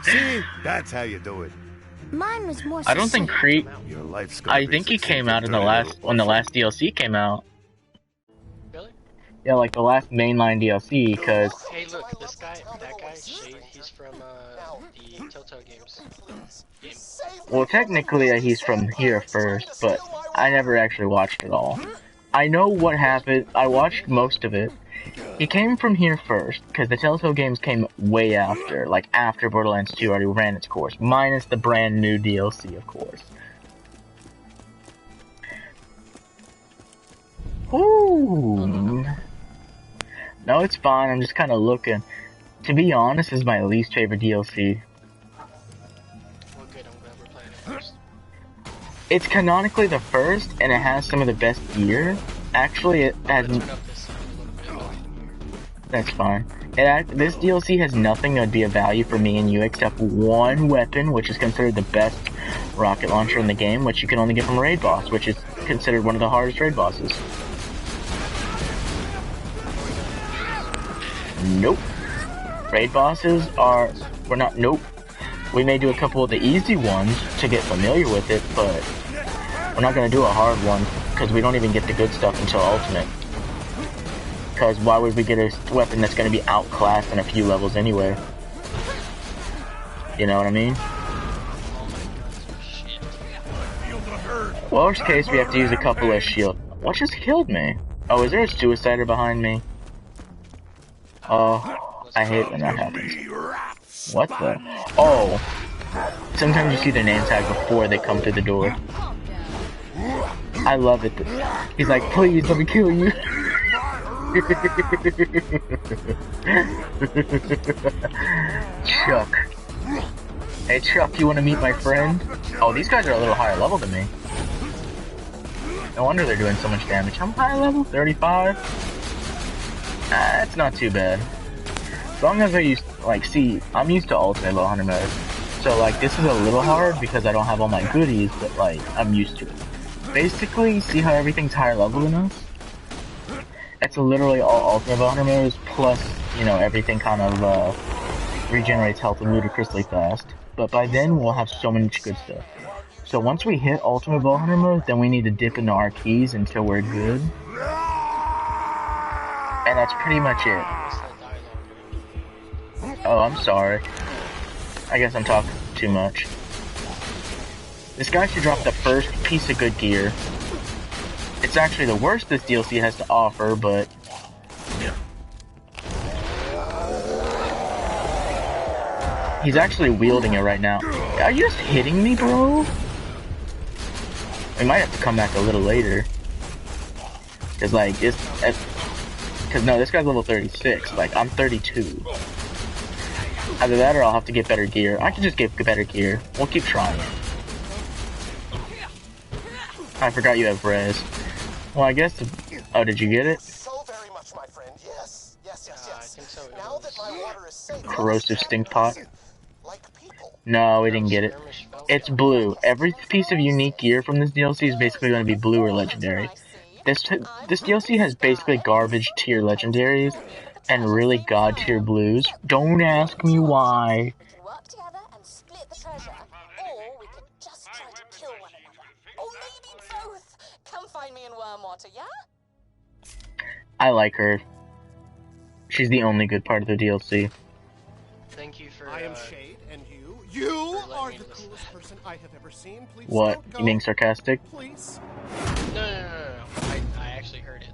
See, that's how you do it. Mine was more. I don't think Krieg. I think he came out in the last when the last DLC came out. Really? Yeah, like the last mainline DLC, because. Hey, look, that guy, Shade, he's from the Telltale games. Well, technically, he's from here first, but I never actually watched it all. I know what happened. I watched most of it. He came from here first, because the Telltale games came way after, like after Borderlands 2 already ran its course, minus the brand new DLC, of course. Ooh. No, it's fine. I'm just kind of looking. To be honest, this is my least favorite DLC. It's canonically the first, and it has some of the best gear. Actually, it has... That's fine. This DLC has nothing that would be of value for me and you except one weapon, which is considered the best rocket launcher in the game, which you can only get from a raid boss, which is considered one of the hardest raid bosses. Nope. Raid bosses are... We're not... Nope. We may do a couple of the easy ones to get familiar with it, but we're not going to do a hard one, because we don't even get the good stuff until Ultimate. Because why would we get a weapon that's going to be outclassed in a few levels anyway? You know what I mean? Worst case, we have to use a couple of shield. What just killed me? Oh, is there a suicider behind me? Oh, I hate when that happens. What the? Oh. Sometimes you see their name tag before they come through the door. I love it. He's like, please, let me kill you. Chuck. Hey Chuck, you want to meet my friend? Oh, these guys are a little higher level than me. No wonder they're doing so much damage. I'm higher level, 35. That's not too bad. As long as I use, like, see, I'm used to ultimate low hunter mode. So, like, this is a little hard because I don't have all my goodies, but, like, I'm used to it. Basically, see how everything's higher level than us? It's literally all ultimate low hunter modes, plus, you know, everything kind of, regenerates health ludicrously fast. But by then, we'll have so much good stuff. So once we hit ultimate bow hunter mode, then we need to dip into our keys until we're good. And that's pretty much it. Oh, I'm sorry. I guess I'm talking too much. This guy should drop the first piece of good gear. It's actually the worst this DLC has to offer, but... He's actually wielding it right now. Are you just hitting me, bro? We might have to come back a little later. Cause like, cause no, this guy's level 36, like, I'm 32. Either that or I'll have to get better gear. I can just get better gear. We'll keep trying. I forgot you have res. Well, I guess, oh, did you get it? So very much, my friend. Yes. I think so. Now that my water is safe, Corrosive stink pot. like people. No, we didn't get it. It's blue. Every piece of unique gear from this DLC is basically going to be blue or legendary. This DLC has basically garbage tier legendaries and really god tier blues. Don't ask me why. Work together and split the treasure, or we could just try to kill one another. Or maybe both. Come find me in Wormwater, yeah? I like her. She's the only good part of the DLC. Thank you for. I am Shade, and you are the coolest person I have ever seen. Please What? don't go. You being sarcastic? Please. No. I actually heard it.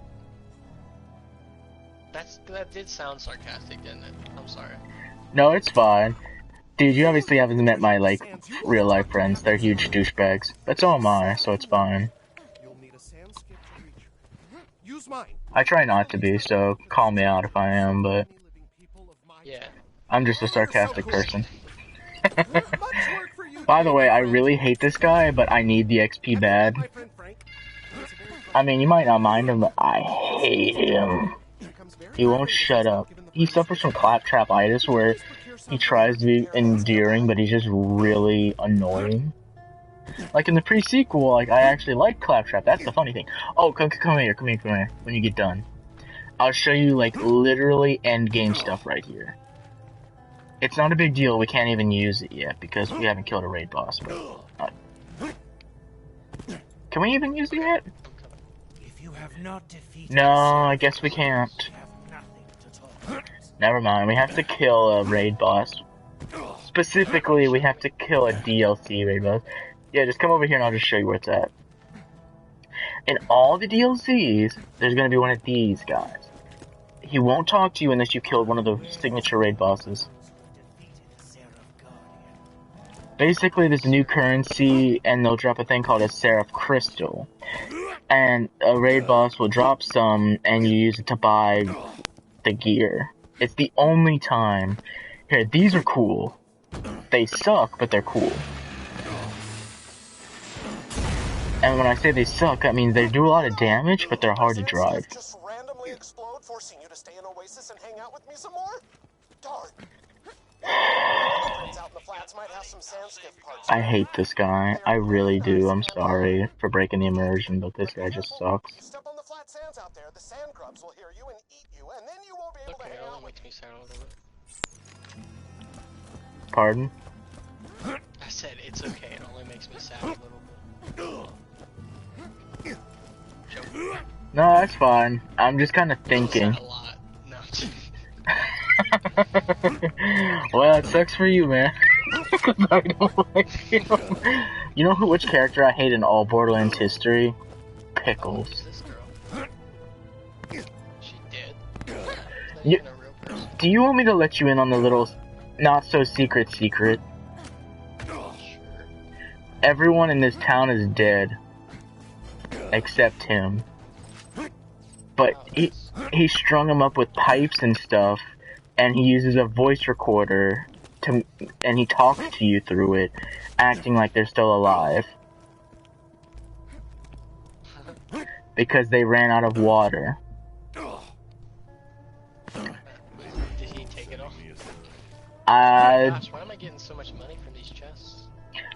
That did sound sarcastic, didn't it? I'm sorry. No, it's fine. Dude, you obviously haven't met my, like, real life friends. They're huge douchebags. But so am I, so it's fine. You'll need a sand skip to reach her. Use mine. I try not to be, so call me out if I am, but... Yeah. I'm just a sarcastic person. By the way, I really hate this guy, but I need the XP bad. I mean, you might not mind him, but I hate him. He won't shut up. He suffers from claptrap-itis, where he tries to be endearing, but he's just really annoying. Like in the pre-sequel, like, I actually like Claptrap. That's the funny thing. Oh, come here. When you get done, I'll show you, like, literally end-game stuff right here. It's not a big deal. We can't even use it yet because we haven't killed a raid boss. But, can we even use it yet? No, I guess we can't. Never mind. We have to kill a raid boss. Specifically, we have to kill a DLC raid boss. Yeah, just come over here and I'll just show you where it's at. In all the DLCs, there's gonna be one of these guys. He won't talk to you unless you killed one of the signature raid bosses. Basically, there's a new currency, and they'll drop a thing called a Seraph Crystal. And a raid boss will drop some, and you use it to buy the gear. It's the only time. Here, these are cool. They suck, but they're cool. And when I say they suck, I mean they do a lot of damage, but they're hard to drive. Just randomly explode, forcing you to stay in Oasis and hang out with me some more? Darn. Turns out the flats might have some sandskiff parts. I hate this guy. I really do. I'm sorry for breaking the immersion, but this guy just sucks. Step on the flat sands out there, the sand grubs will hear you and eat you, and then you won't be able to hang out with me. Pardon? I said it's okay, it only makes me sad a little bit. No, that's fine. I'm just kind of thinking. A lot. No. Well, it sucks for you, man. I don't like him. You know which character I hate in all Borderlands history? Pickles. Oh, this girl? She dead? Do you want me to let you in on the little not so secret? Sure. Everyone in this town is dead. Except him. But he strung him up with pipes and stuff, and he uses a voice recorder and he talks to you through it, acting like they're still alive. Because they ran out of water. Did he take it off? Gosh, why am I getting so much money from these chests?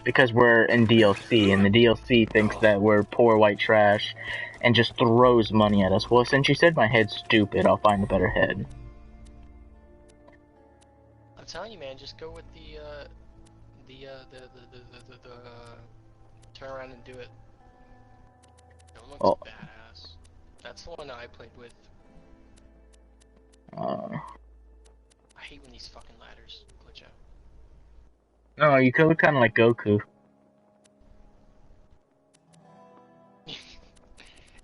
Because we're in DLC, and the DLC thinks that we're poor white trash, and just throws money at us. Well, since you said my head's stupid, I'll find a better head. I'm telling you, man, just go with the turn around and do it. That one looks badass. That's the one I played with. I hate when these fucking ladders glitch out. No, you could look kind of like Goku.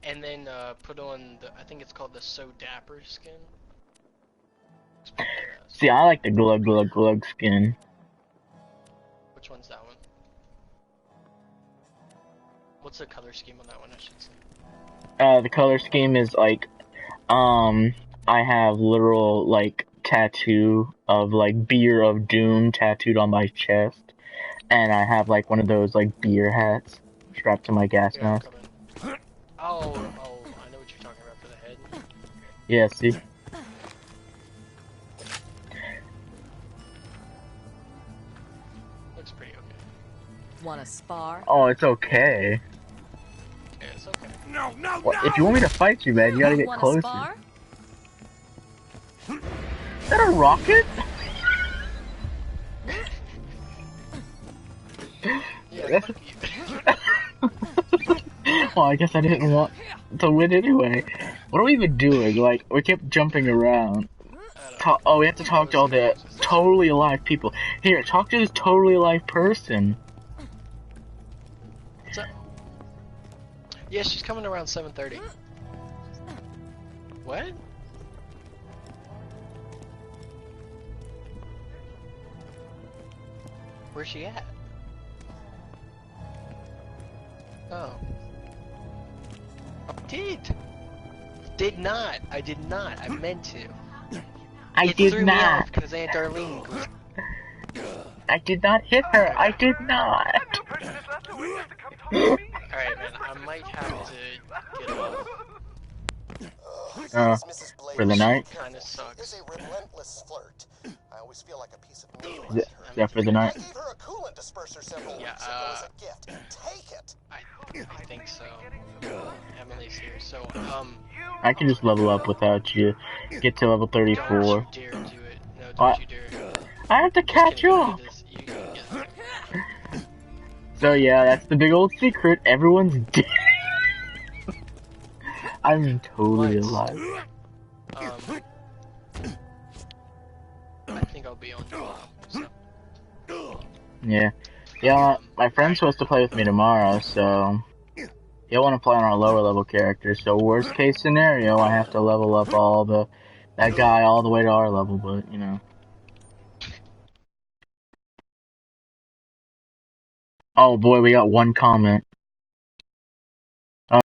And then put on the, I think it's called the So Dapper skin. See, I like the glug glug glug skin. Which one's that one? What's the color scheme on that one, I should say? The color scheme is like, I have literal, like, tattoo of, like, Beer of Doom tattooed on my chest. And I have, like, one of those, like, beer hats strapped to my gas mask. Oh, I know what you're talking about for the head. Yeah, see? Looks pretty okay. Want a spar? Oh, it's okay. Yeah, it's okay. No, no, Well, if you want me to fight you, man, you gotta get Want closer. a spar? Is that a rocket? Yeah, Well, I guess I didn't want to win anyway. What are we even doing? Like, we kept jumping around. Oh, we have to talk to all the totally alive people. Here, talk to this totally alive person. What's up? Yeah, she's coming around 7:30. What? Where's she at? Oh. Did not. I did not. I meant to. I did not. Because Aunt Darlene. I did not hit her. I did not. Alright, man. I might have to get off. For the night? Kinda sucks. Is a relentless flirt. I always feel like a piece of meat. Is that for the night? I gave her a coolant disperser several weeks ago as a gift. Take it. I think so. Emily's here, so I can just level up without you. Get to level 34. Don't you dare do it. No, don't you dare. I have to catch up. So yeah, that's the big old secret. Everyone's dead. I'm totally alive. I think I'll be on 12. So. Yeah. Yeah, my friend's supposed to play with me tomorrow, so he'll want to play on our lower level characters. So worst case scenario, I have to level up that guy all the way to our level, but you know. Oh boy, we got one comment.